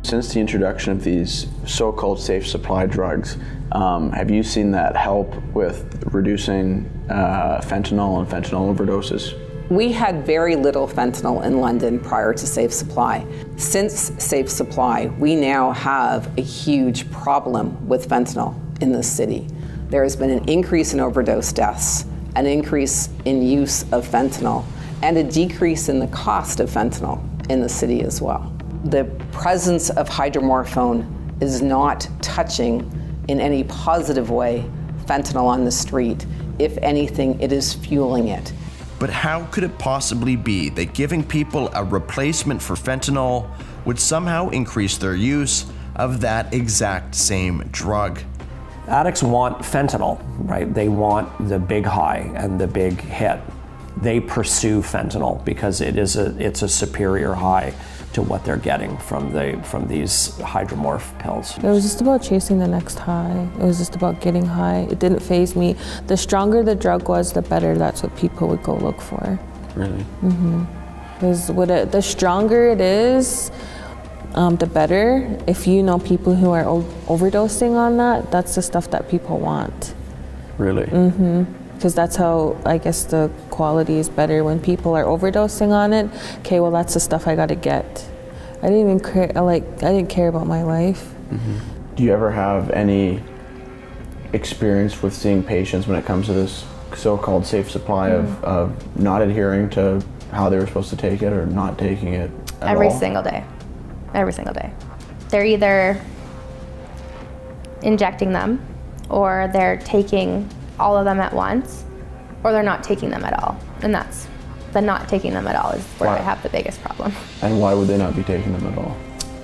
Since the introduction of these so-called Safe Supply drugs, have you seen that help with reducing fentanyl and fentanyl overdoses? We had very little fentanyl in London prior to Safe Supply. Since Safe Supply, we now have a huge problem with fentanyl in the city. There has been an increase in overdose deaths, an increase in use of fentanyl, and a decrease in the cost of fentanyl in the city as well. The presence of hydromorphone is not touching in any positive way fentanyl on the street. If anything, it is fueling it. But how could it possibly be that giving people a replacement for fentanyl would somehow increase their use, of that exact same drug. Addicts want fentanyl, right? They want the big high and the big hit. They pursue fentanyl because it's a superior high to what they're getting from these hydromorph pills. It was just about chasing the next high. It was just about getting high. It didn't faze me. The stronger the drug was, the better that's what people would go look for. Really? Mm-hmm. Because the stronger it is, the better. If you know people who are overdosing on that, that's the stuff that people want. Really? Mm-hmm. Because that's how, I guess, the quality is better. When people are overdosing on it, okay, well, that's the stuff I gotta get. I didn't even care, I didn't care about my life. Mm-hmm. Do you ever have any experience with seeing patients when it comes to this so-called safe supply of not adhering to how they were supposed to take it or not taking it at Every all? single day. Every single day. They're either injecting them, or they're taking all of them at once, or they're not taking them at all. And that's the not taking them at all is where I have the biggest problem. And why would they not be taking them at all?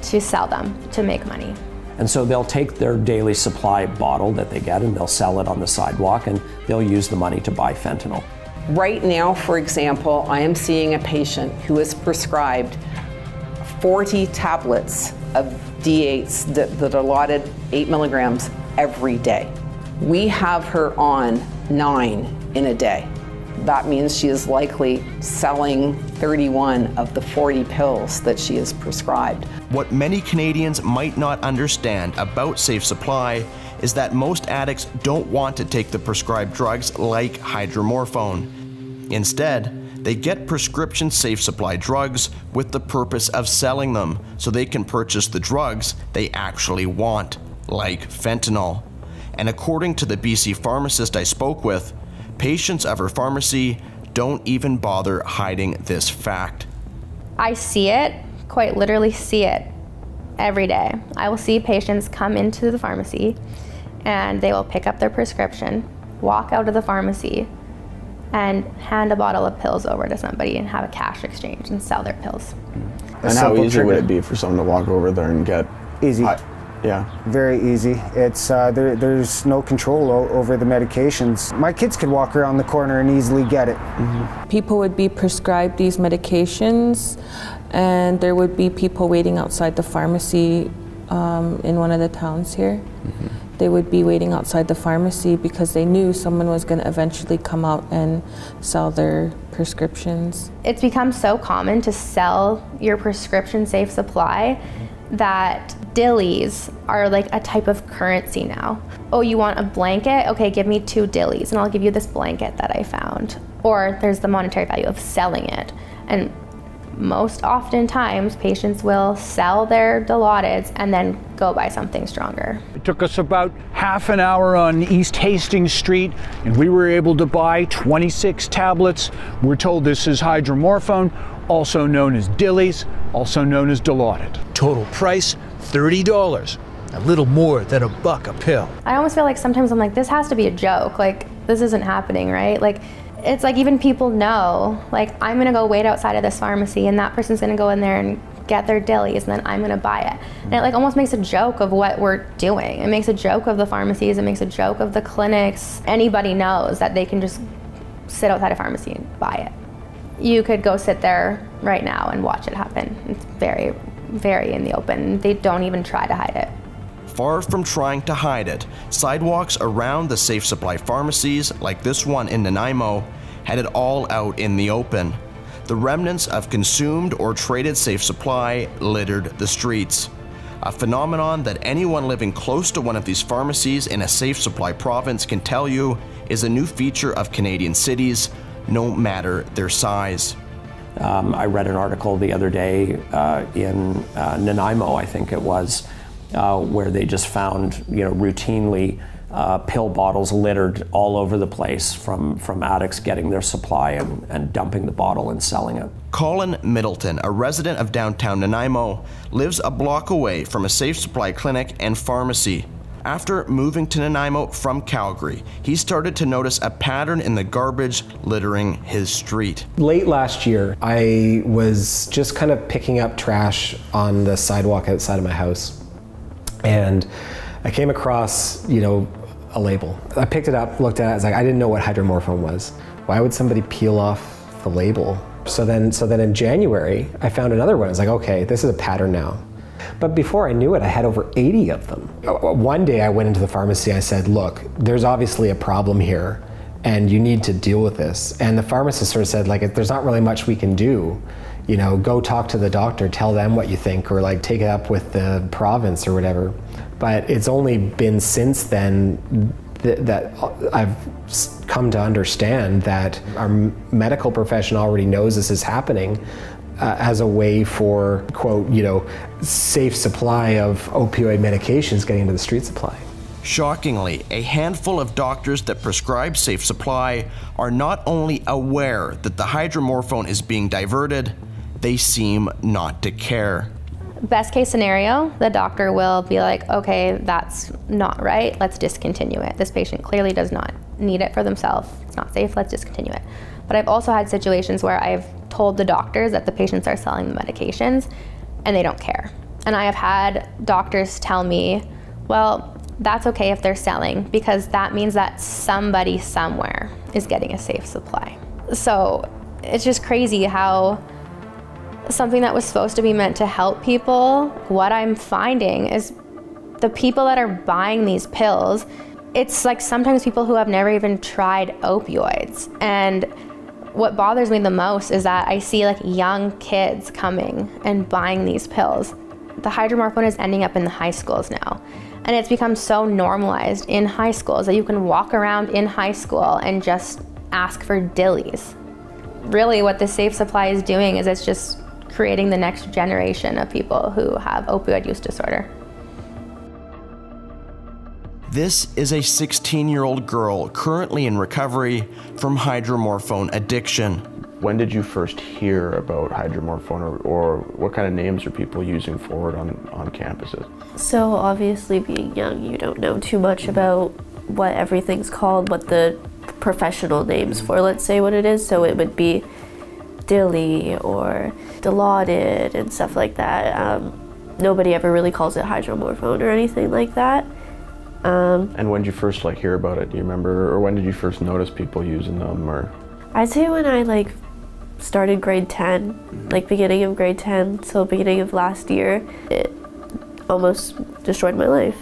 To sell them, to make money. And so they'll take their daily supply bottle that they get and they'll sell it on the sidewalk and they'll use the money to buy fentanyl. Right now, for example, I am seeing a patient who is prescribed 40 tablets of D8s that are allotted 8 milligrams every day. We have her on 9 in a day. That means she is likely selling 31 of the 40 pills that she is prescribed. What many Canadians might not understand about Safe Supply is that most addicts don't want to take the prescribed drugs like hydromorphone. Instead, they get prescription Safe Supply drugs with the purpose of selling them so they can purchase the drugs they actually want, like fentanyl. And according to the BC pharmacist I spoke with, patients of her pharmacy don't even bother hiding this fact. I see it, quite literally see it every day. I will see patients come into the pharmacy and they will pick up their prescription, walk out of the pharmacy, and hand a bottle of pills over to somebody and have a cash exchange and sell their pills. And how easy would it be for someone to walk over there and get... Easy. Yeah. Very easy. It's there's no control over the medications. My kids could walk around the corner and easily get it. Mm-hmm. People would be prescribed these medications, and there would be people waiting outside the pharmacy in one of the towns here. Mm-hmm. They would be waiting outside the pharmacy because they knew someone was going to eventually come out and sell their prescriptions. It's become so common to sell your prescription Safe Supply that dillies are like a type of currency now. Oh, you want a blanket? Okay, give me 2 dillies and I'll give you this blanket that I found. Or there's the monetary value of selling it. And most oftentimes, patients will sell their Dilaudids and then go buy something stronger. It took us about half an hour on East Hastings Street, and we were able to buy 26 tablets. We're told this is hydromorphone, also known as dillies, also known as Dilaudid. Total price, $30. A little more than $1 a pill. I almost feel like sometimes I'm like, this has to be a joke. Like, this isn't happening, right? Like, it's like even people know, like, I'm gonna go wait outside of this pharmacy and that person's gonna go in there and get their dillies and then I'm gonna buy it. And it like almost makes a joke of what we're doing. It makes a joke of the pharmacies, it makes a joke of the clinics. Anybody knows that they can just sit outside a pharmacy and buy it. You could go sit there right now and watch it happen. It's very, very in the open. They don't even try to hide it. Far from trying to hide it, sidewalks around the Safe Supply pharmacies, like this one in Nanaimo, had it all out in the open. The remnants of consumed or traded Safe Supply littered the streets. A phenomenon that anyone living close to one of these pharmacies in a Safe Supply province can tell you is a new feature of Canadian cities, no matter their size. I read an article the other day in Nanaimo, I think it was, where they just found, routinely pill bottles littered all over the place from addicts getting their supply and dumping the bottle and selling it. Colin Middleton, a resident of downtown Nanaimo, lives a block away from a Safe Supply clinic and pharmacy. After moving to Nanaimo from Calgary, he started to notice a pattern in the garbage littering his street. Late last year, I was just kind of picking up trash on the sidewalk outside of my house. And I came across, a label. I picked it up, looked at it, I was like, I didn't know what hydromorphone was. Why would somebody peel off the label? So then in January, I found another one. I was like, okay, this is a pattern now. But before I knew it, I had over 80 of them. One day I went into the pharmacy, I said, look, there's obviously a problem here and you need to deal with this. And the pharmacist sort of said, there's not really much we can do. Go talk to the doctor, tell them what you think, or take it up with the province or whatever. But it's only been since then that I've come to understand that our medical profession already knows this is happening as a way for, quote, safe supply of opioid medications getting into the street supply. Shockingly, a handful of doctors that prescribe safe supply are not only aware that the hydromorphone is being diverted, they seem not to care. Best case scenario, the doctor will be like, okay, that's not right, let's discontinue it. This patient clearly does not need it for themselves. It's not safe, let's discontinue it. But I've also had situations where I've told the doctors that the patients are selling the medications and they don't care. And I have had doctors tell me, well, that's okay if they're selling because that means that somebody somewhere is getting a safe supply. So it's just crazy how something that was supposed to be meant to help people, what I'm finding is the people that are buying these pills, it's sometimes people who have never even tried opioids. And what bothers me the most is that I see young kids coming and buying these pills. The hydromorphone is ending up in the high schools now. And it's become so normalized in high schools that you can walk around in high school and just ask for dillies. Really what the safe supply is doing is it's just creating the next generation of people who have opioid use disorder. This is a 16-year-old girl currently in recovery from hydromorphone addiction. When did you first hear about hydromorphone, or what kind of names are people using for it on campuses? So obviously being young, you don't know too much about what everything's called, what the professional names for, let's say what it is. So it would be Dilly or Dilaudid and stuff like that. Nobody ever really calls it hydromorphone or anything like that. And when did you first hear about it? Do you remember, or when did you first notice people using them? Or I'd say when I started grade 10, beginning of grade 10, so beginning of last year, it almost destroyed my life.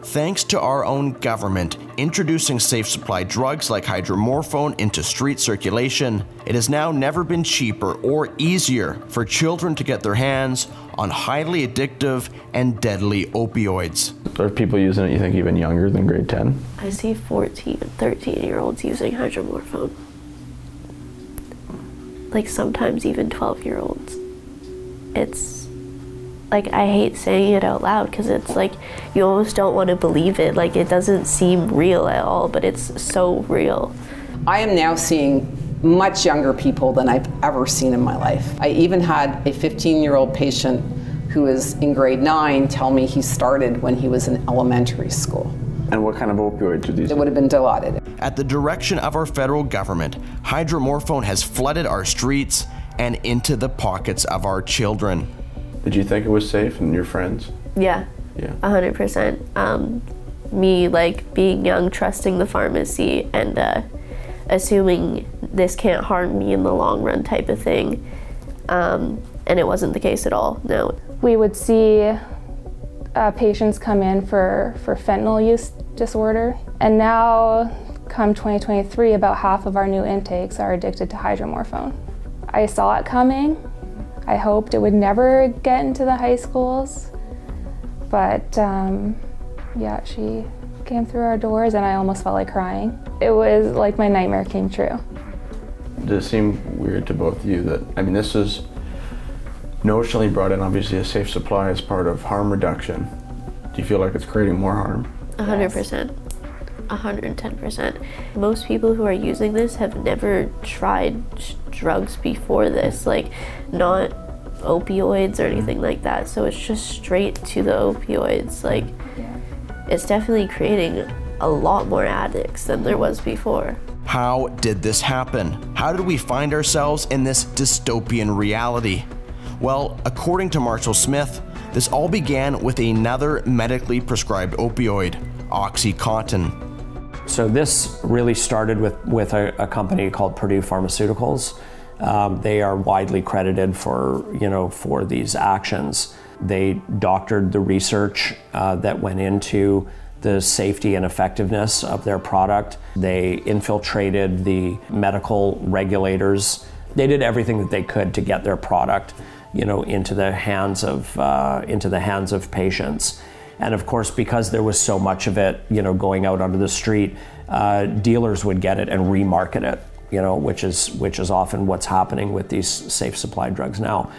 Thanks to our own government introducing safe supply drugs like hydromorphone into street circulation, it has now never been cheaper or easier for children to get their hands on highly addictive and deadly opioids. Are people using it, you think, even younger than grade 10? I see 14 and 13-year-olds using hydromorphone. Sometimes even 12-year-olds. It's I hate saying it out loud because it's you almost don't want to believe it. It doesn't seem real at all, but it's so real. I am now seeing much younger people than I've ever seen in my life. I even had a 15-year-old patient who is in grade 9 tell me he started when he was in elementary school. And what kind of opioids are these? It would have been Dilaudid. At the direction of our federal government, hydromorphone has flooded our streets and into the pockets of our children. Did you think it was safe, and your friends? Yeah. 100%. Me being young, trusting the pharmacy and assuming this can't harm me in the long run type of thing. And it wasn't the case at all, no. We would see patients come in for fentanyl use disorder. And now, come 2023, about half of our new intakes are addicted to hydromorphone. I saw it coming. I hoped it would never get into the high schools. But she came through our doors and I almost felt like crying. It was like my nightmare came true. Does it seem weird to both of you that, this is notionally brought in obviously a safe supply as part of harm reduction? Do you feel like it's creating more harm? 100%. 110%. Most people who are using this have never tried drugs before this, not opioids or anything like that. So it's just straight to the opioids. It's definitely creating a lot more addicts than there was before. How did this happen? How did we find ourselves in this dystopian reality? Well, according to Marshall Smith, This all began with another medically prescribed opioid, OxyContin. So this really started with a company called Purdue Pharmaceuticals. They are widely credited for these actions. They doctored the research that went into the safety and effectiveness of their product. They infiltrated the medical regulators. They did everything that they could to get their product, into the hands of patients. And of course, because there was so much of it, going out onto the street, dealers would get it and remarket it, which is often what's happening with these safe supply drugs now.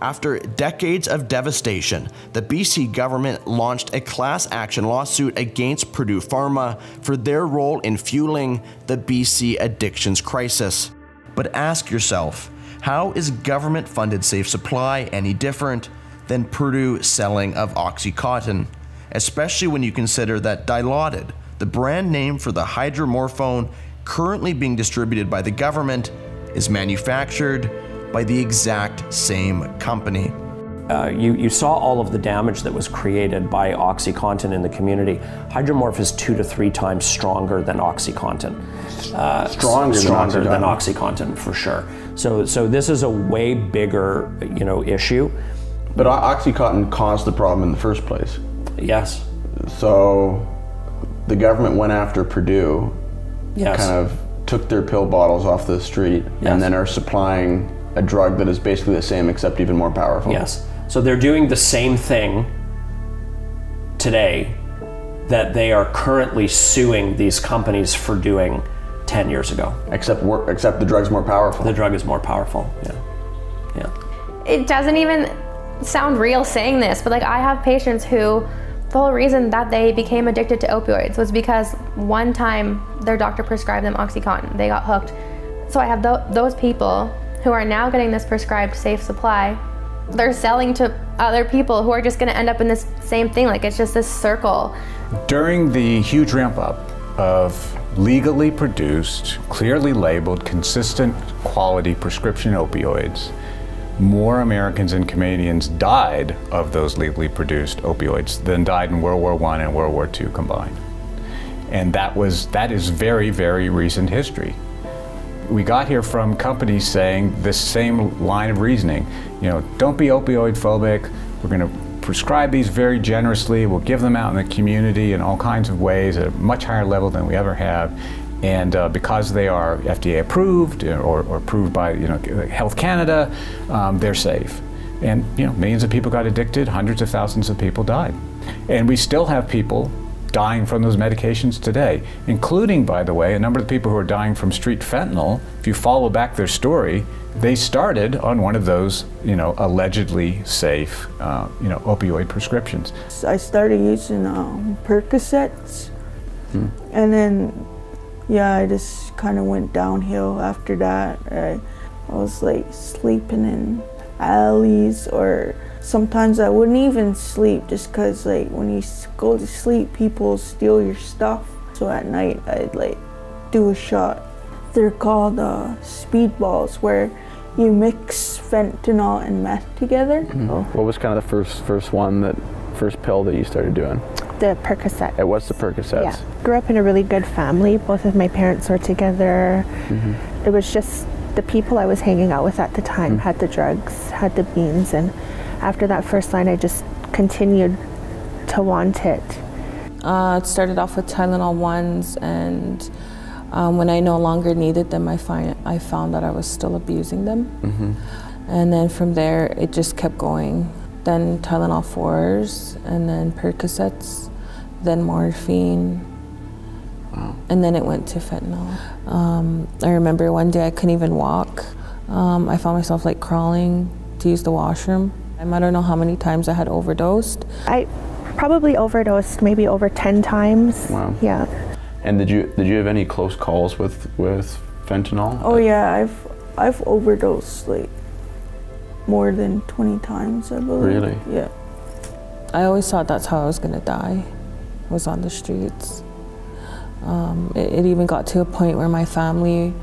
After decades of devastation, the BC government launched a class action lawsuit against Purdue Pharma for their role in fueling the BC addictions crisis. But ask yourself, how is government-funded safe supply any different than Purdue selling of OxyContin? Especially when you consider that Dilaudid, the brand name for the hydromorphone currently being distributed by the government, is manufactured by the exact same company. You saw all of the damage that was created by OxyContin in the community. Hydromorph is 2 to 3 times stronger than OxyContin. Stronger than OxyContin, for sure. So this is a way bigger, issue. But OxyContin caused the problem in the first place. Yes. So the government went after Purdue, yes, kind of took their pill bottles off the street, yes, and then are supplying a drug that is basically the same except even more powerful. Yes. So they're doing the same thing today that they are currently suing these companies for doing 10 years ago. Except the drug's more powerful. The drug is more powerful, yeah. It doesn't even sound real saying this, but I have patients who the whole reason that they became addicted to opioids was because one time their doctor prescribed them OxyContin. They got hooked. So I have those people who are now getting this prescribed safe supply. They're selling to other people who are just going to end up in this same thing. It's just this circle. During the huge ramp up of legally produced, clearly labeled, consistent quality prescription opioids, more Americans and Canadians died of those legally produced opioids than died in World War I and World War II combined. And that is very, very recent history. We got here from companies saying this same line of reasoning, don't be opioid phobic, we're going to prescribe these very generously, we'll give them out in the community in all kinds of ways at a much higher level than we ever have. And because they are FDA approved or approved by Health Canada, they're safe. And millions of people got addicted, hundreds of thousands of people died. And we still have people dying from those medications today, including, by the way, a number of the people who are dying from street fentanyl. If you follow back their story, they started on one of those, allegedly safe, opioid prescriptions. I started using Percocets, and then, I just kind of went downhill after that. I was sleeping in alleys, or sometimes I wouldn't even sleep just because when you go to sleep, people steal your stuff. So at night, I'd do a shot. They're called speedballs, where you mix fentanyl and meth together. What was kind of the first pill that you started doing? The Percocet. It was the Percocets. Yeah. Grew up in a really good family. Both of my parents were together. It was just the people I was hanging out with at the time had the drugs, had the beans, and after that first line, I just continued to want it. It started off with Tylenol 1s, and when I no longer needed them, I found that I was still abusing them. And then from there, it just kept going. Then Tylenol 4s, and then Percocets, then morphine, and then it went to fentanyl. I remember one day I couldn't even walk. I found myself crawling to use the washroom. I don't know how many times I had overdosed. I probably overdosed maybe over 10 times. Wow. Yeah. And did you have any close calls with fentanyl? Oh yeah, I've overdosed more than 20 times, I believe. Really? Yeah. I always thought that's how I was gonna die, was on the streets. It even got to a point where my family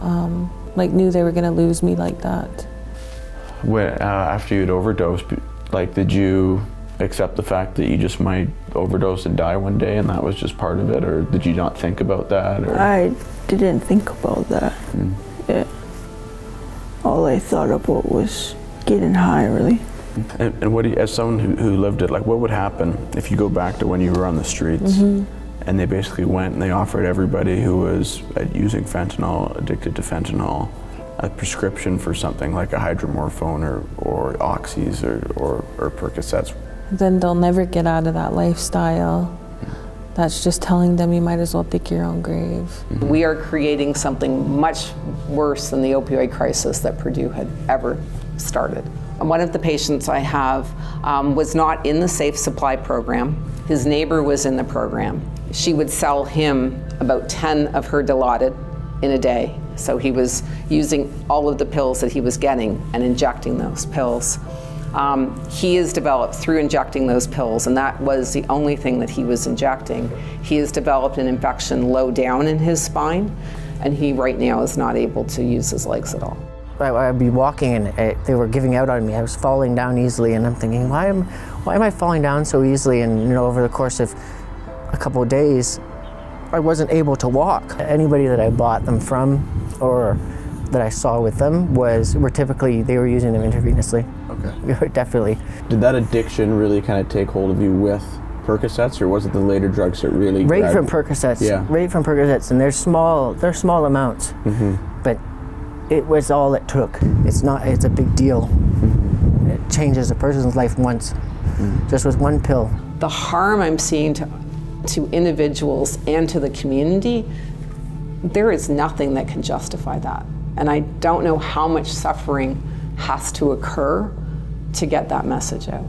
knew they were gonna lose me like that. After you'd overdosed, did you accept the fact that you just might overdose and die one day and that was just part of it, or did you not think about that? Or? I didn't think about that. Yeah. All I thought about was getting high, really. And what do you, as someone who lived it, like what would happen if you go back to when you were on the streets and they basically went and they offered everybody who was using fentanyl, addicted to fentanyl, a prescription for something like a hydromorphone or oxys or Percocets? Then they'll never get out of that lifestyle. That's just telling them you might as well dig your own grave. We are creating something much worse than the opioid crisis that Purdue had ever started. One of the patients I have was not in the Safe Supply program. His neighbor was in the program. She would sell him about 10 of her Dilaudid in a day. So he was using all of the pills that he was getting and injecting those pills. He has developed, through injecting those pills, and that was the only thing that he was injecting, he has developed an infection low down in his spine, and he right now is not able to use his legs at all. I'd be walking and they were giving out on me. I was falling down easily, and I'm thinking, why am I falling down so easily? And over the course of a couple of days, I wasn't able to walk. Anybody that I bought them from or that I saw with them were typically, they were using them intravenously. Okay. Definitely. Did that addiction really kind of take hold of you with Percocets, or was it the later drugs that really Right from Percocets. Yeah. Right from Percocets, and they're small amounts, but it was all it took. It's a big deal. It changes a person's life once, just with one pill. The harm I'm seeing to individuals and to the community, there is nothing that can justify that. And I don't know how much suffering has to occur to get that message out.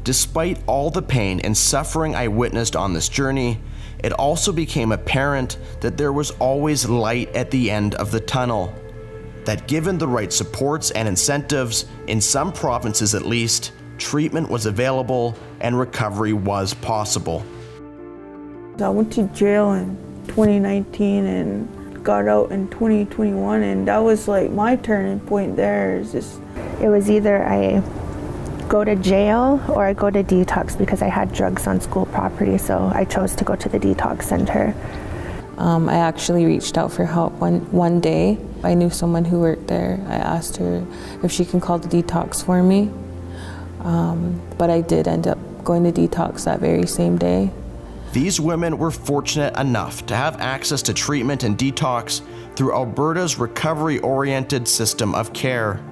Despite all the pain and suffering I witnessed on this journey, it also became apparent that there was always light at the end of the tunnel. That given the right supports and incentives, in some provinces at least, treatment was available and recovery was possible. I went to jail in 2019 and got out in 2021, and that was like my turning point there. It was either I go to jail or I go to detox because I had drugs on school property, so I chose to go to the detox center. I actually reached out for help one day. I knew someone who worked there. I asked her if she can call the detox for me, but I did end up going to detox that very same day. These women were fortunate enough to have access to treatment and detox through Alberta's recovery-oriented system of care,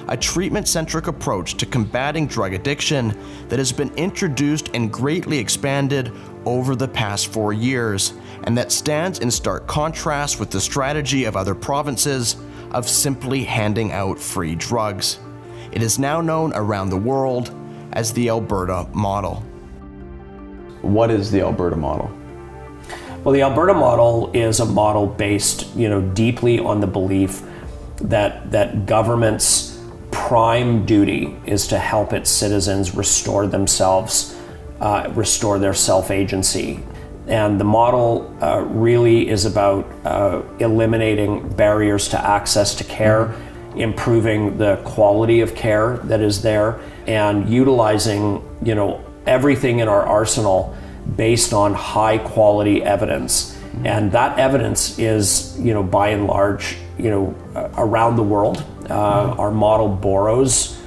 a treatment-centric approach to combating drug addiction that has been introduced and greatly expanded over the past 4 years, and that stands in stark contrast with the strategy of other provinces of simply handing out free drugs. It is now known around the world as the Alberta model. What is the Alberta model? Well, the Alberta model is a model based, deeply on the belief that government's prime duty is to help its citizens restore themselves, restore their self-agency. And the model really is about eliminating barriers to access to care, improving the quality of care that is there, and utilizing, everything in our arsenal based on high quality evidence. And that evidence is, by and large, around the world. Our model borrows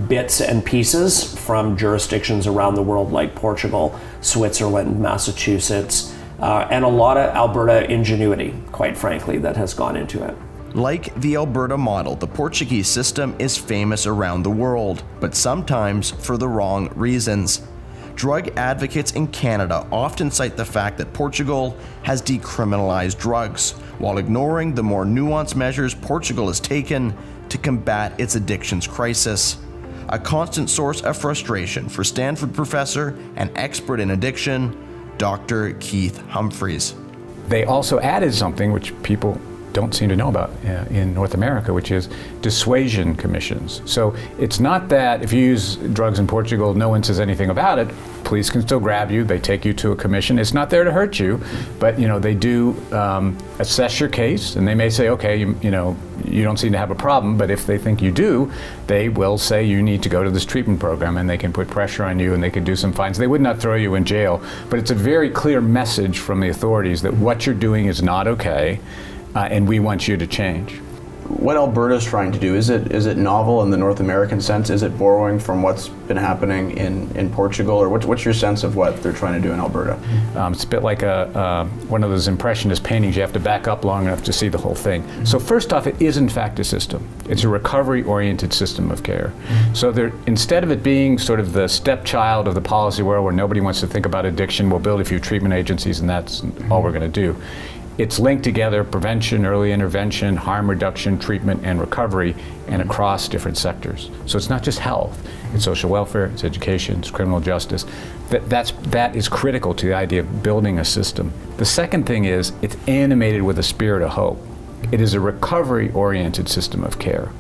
bits and pieces from jurisdictions around the world like Portugal, Switzerland, Massachusetts, and a lot of Alberta ingenuity, quite frankly, that has gone into it. Like the Alberta model, the Portuguese system is famous around the world, but sometimes for the wrong reasons. Drug advocates in Canada often cite the fact that Portugal has decriminalized drugs, while ignoring the more nuanced measures Portugal has taken to combat its addictions crisis. A constant source of frustration for Stanford professor and expert in addiction, Dr. Keith Humphreys. They also added something which people don't seem to know about in North America, which is dissuasion commissions. So it's not that if you use drugs in Portugal, no one says anything about it. police can still grab you. They take you to a commission. It's not there to hurt you, but they do assess your case, and they may say, okay, you don't seem to have a problem, but if they think you do, they will say you need to go to this treatment program, and they can put pressure on you, and they can do some fines. They would not throw you in jail, but it's a very clear message from the authorities that what you're doing is not okay, and we want you to change. What Alberta's trying to do, is it novel in the North American sense? Is it borrowing from what's been happening in Portugal, or what's your sense of what they're trying to do in Alberta? It's a bit like one of those impressionist paintings. You have to back up long enough to see the whole thing. So first off, it is in fact a system. It's a recovery-oriented system of care. So instead of it being sort of the stepchild of the policy world where nobody wants to think about addiction, we'll build a few treatment agencies and that's all we're going to do. It's linked together: prevention, early intervention, harm reduction, treatment, and recovery, and across different sectors. So it's not just health, it's social welfare, it's education, it's criminal justice. That is critical to the idea of building a system. The second thing is it's animated with a spirit of hope. It is a recovery-oriented system of care.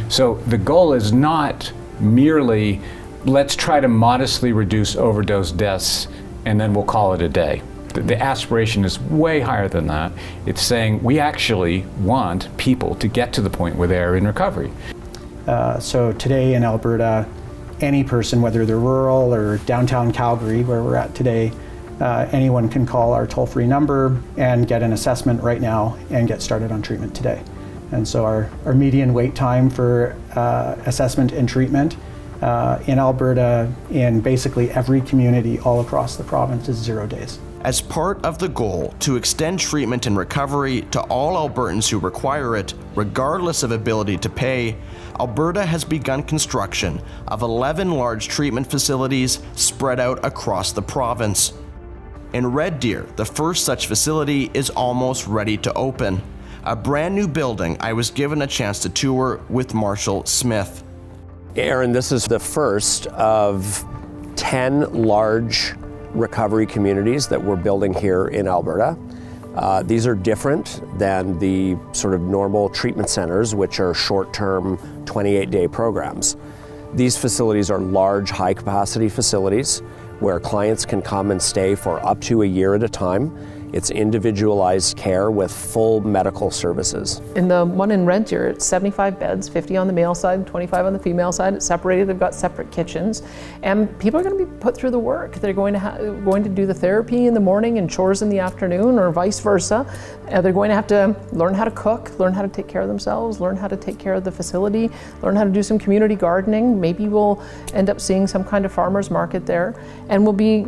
So the goal is not merely, let's try to modestly reduce overdose deaths and then we'll call it a day. The aspiration is way higher than that. It's saying we actually want people to get to the point where they're in recovery. So today in Alberta, any person, whether they're rural or downtown Calgary, where we're at today, anyone can call our toll-free number and get an assessment right now and get started on treatment today. And so our median wait time for assessment and treatment in Alberta, in basically every community all across the province, is 0 days. As part of the goal to extend treatment and recovery to all Albertans who require it, regardless of ability to pay, Alberta has begun construction of 11 large treatment facilities spread out across the province. In Red Deer, the first such facility is almost ready to open. A brand new building I was given a chance to tour with Marshall Smith. Aaron, this is the first of 10 large recovery communities that we're building here in Alberta. These are different than the sort of normal treatment centers, which are short-term 28-day programs. These facilities are large, high-capacity facilities where clients can come and stay for up to a year at a time. It's individualized care with full medical services. In the one in Red Deer, it's 75 beds, 50 on the male side, 25 on the female side. It's separated, they've got separate kitchens. And people are going to be put through the work. They're going to do the therapy in the morning and chores in the afternoon, or vice versa. They're going to have to learn how to cook, learn how to take care of themselves, learn how to take care of the facility, learn how to do some community gardening. Maybe we'll end up seeing some kind of farmer's market there. And we'll be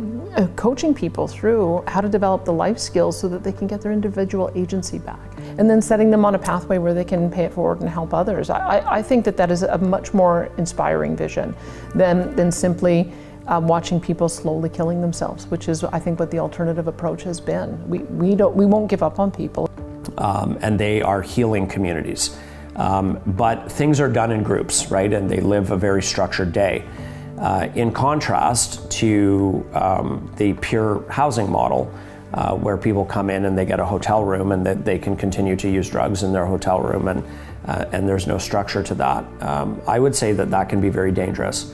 coaching people through how to develop the life skills so that they can get their individual agency back. And then setting them on a pathway where they can pay it forward and help others. I think that is a much more inspiring vision than simply watching people slowly killing themselves, which is, I think, what the alternative approach has been. We won't give up on people. And they are healing communities. But things are done in groups, right? And they live a very structured day. In contrast to the pure housing model, where people come in and they get a hotel room and that they can continue to use drugs in their hotel room, and there's no structure to that. I would say that can be very dangerous.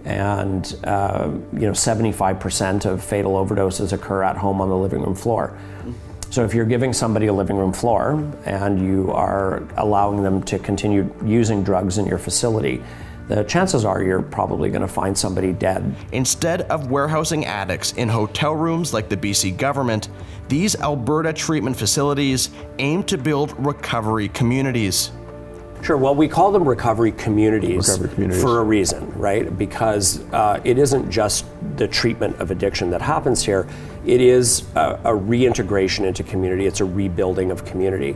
And 75% of fatal overdoses occur at home on the living room floor. So if you're giving somebody a living room floor and you are allowing them to continue using drugs in your facility, the chances are you're probably going to find somebody dead. Instead of warehousing addicts in hotel rooms like the BC government, these Alberta treatment facilities aim to build recovery communities. Sure, well, we call them recovery communities for a reason, right? Because it isn't just the treatment of addiction that happens here. It is a reintegration into community. It's a rebuilding of community.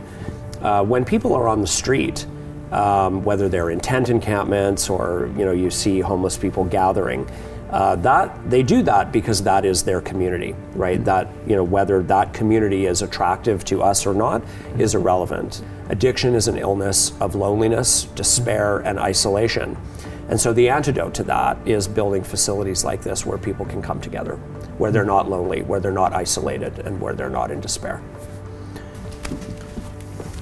When people are on the street, whether they're in tent encampments or you see homeless people gathering, that they do that because that is their community, right? That whether that community is attractive to us or not is irrelevant. Addiction is an illness of loneliness, despair, and isolation. And so the antidote to that is building facilities like this where people can come together, where they're not lonely, where they're not isolated, and where they're not in despair.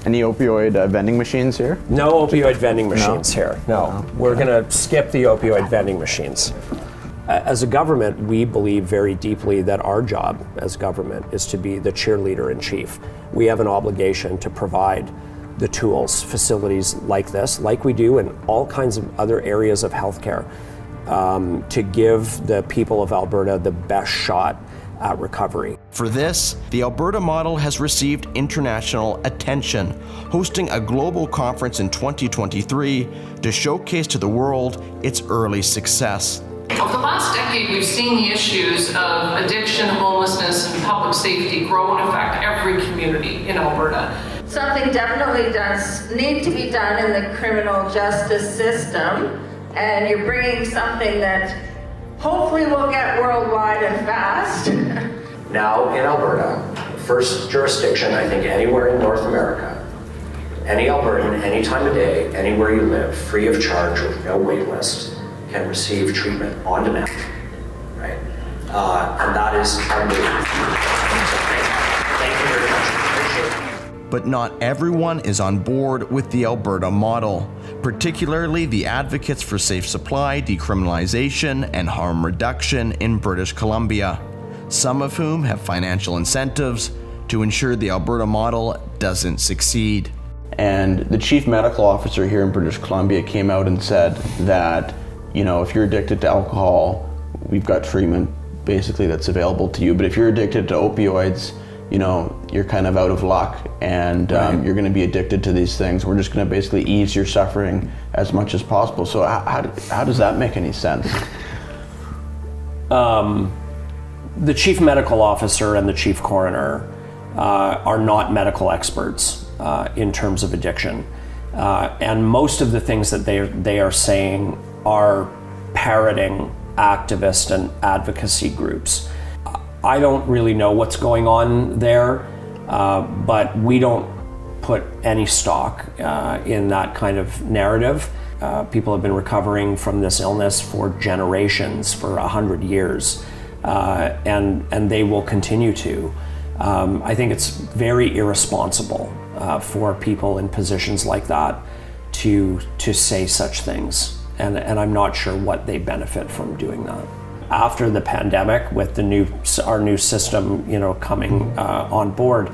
Any opioid vending machines here? No opioid vending machines here. No. We're going to skip the opioid vending machines. As a government, we believe very deeply that our job as government is to be the cheerleader in chief. We have an obligation to provide the tools, facilities like this, like we do in all kinds of other areas of healthcare, to give the people of Alberta the best shot at recovery. For this, the Alberta model has received international attention, hosting a global conference in 2023 to showcase to the world its early success. Over the last decade, we've seen the issues of addiction, homelessness, and public safety grow and affect every community in Alberta. Something definitely does need to be done in the criminal justice system, and you're bringing something that hopefully will get worldwide and fast. Now in Alberta, first jurisdiction, I think, anywhere in North America, any Albertan, any time of day, anywhere you live, free of charge with no wait list, can receive treatment on demand, right? And that is our move. Thank you very much. Appreciate it. But not everyone is on board with the Alberta model, particularly the advocates for safe supply, decriminalization, and harm reduction in British Columbia, some of whom have financial incentives to ensure the Alberta model doesn't succeed. And the chief medical officer here in British Columbia came out and said that, you know, if you're addicted to alcohol, we've got treatment basically that's available to you. But if you're addicted to opioids, you know, you're kind of out of luck, and you're going to be addicted to these things. We're just going to basically ease your suffering as much as possible. So how does that make any sense? The chief medical officer and the chief coroner are not medical experts in terms of addiction. And most of the things that they are saying are parroting activist and advocacy groups. I don't really know what's going on there, but we don't put any stock in that kind of narrative. People have been recovering from this illness for generations, for 100 years, and they will continue to. I think it's very irresponsible for people in positions like that to say such things. And I'm not sure what they benefit from doing that. After the pandemic, with our new system, you know, coming on board,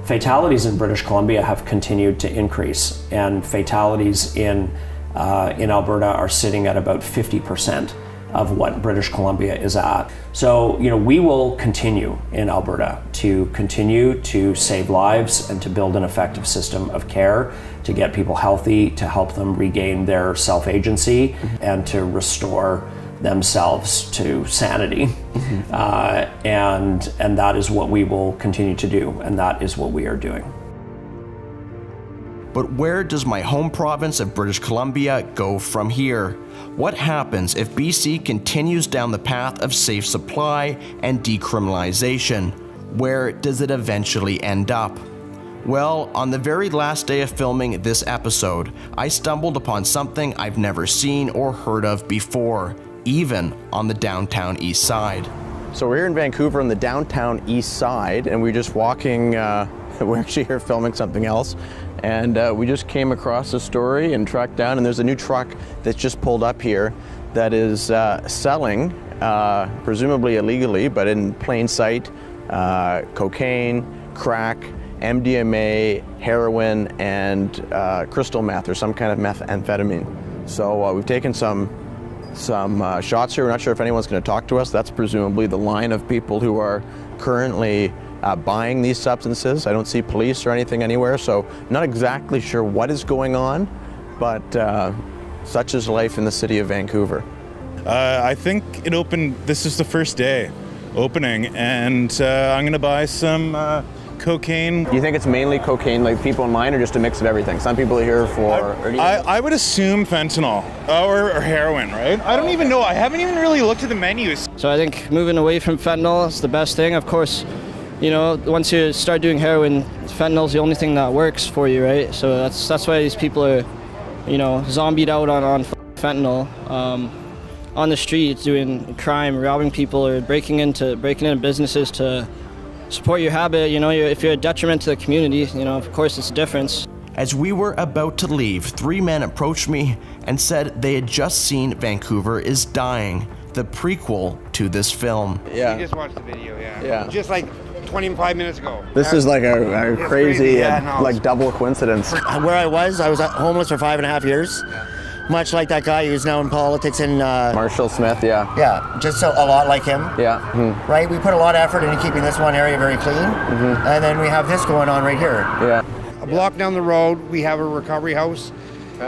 fatalities in British Columbia have continued to increase, and fatalities in Alberta are sitting at about 50% of what British Columbia is at. So, you know, we will continue in Alberta to continue to save lives and to build an effective system of care to get people healthy, to help them regain their self-agency, and to restore themselves to sanity. And that is what we will continue to do, and that is what we are doing. But where does my home province of British Columbia go from here? What happens if BC continues down the path of safe supply and decriminalization? Where does it eventually end up? Well, on the very last day of filming this episode, I stumbled upon something I've never seen or heard of before, even on the downtown east side. So we're here in Vancouver on the downtown east side, and we're just walking, we're actually here filming something else, and we just came across a story and tracked down, and there's a new truck that's just pulled up here that is selling, presumably illegally, but in plain sight, cocaine, crack, MDMA, heroin, and crystal meth, or some kind of methamphetamine. So we've taken some shots here. We're not sure if anyone's going to talk to us. That's presumably the line of people who are currently buying these substances. I don't see police or anything anywhere, so not exactly sure what is going on, but such is life in the city of Vancouver. I think it opened, this is the first day opening, and I'm going to buy some cocaine. Do you think it's mainly cocaine, like people in line, or just a mix of everything? Some people are here for... I would assume fentanyl or heroin, right? I don't even know. I haven't even really looked at the menus. So I think moving away from fentanyl is the best thing. Of course, you know, once you start doing heroin, fentanyl is the only thing that works for you, right? So that's why these people are, you know, zombied out on fentanyl. On the streets doing crime, robbing people, or breaking into businesses to support your habit. You know, if you're a detriment to the community, you know, of course it's a difference. As we were about to leave, 3 men approached me and said they had just seen Vancouver is dying. the prequel to this film. Yeah. We just watched the video, yeah. Yeah. Just like 25 minutes ago. This is like a It's crazy, yeah, no, like double coincidence. Where I was homeless for 5.5 years. Much like that guy who's now in politics in Marshall Smith, yeah. Yeah, just a lot like him. Yeah. Right? We put a lot of effort into keeping this one area very clean. And then we have this going on right here. Yeah. A block down the road, we have a recovery house,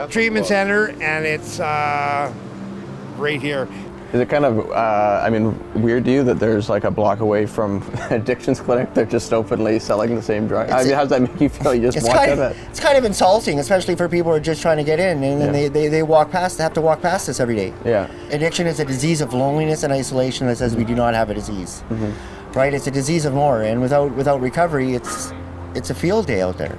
treatment center, and it's right here. Is it kind of, weird to you that there's like a block away from addictions clinic, they're just openly selling the same drug? How does that make you feel? You just walk in it? It's kind of insulting, especially for people who are just trying to get in, and then they walk past, they have to walk past this every day. Yeah. Addiction is a disease of loneliness and isolation that says we do not have a disease. Right? It's a disease of more, and without recovery, it's a field day out there.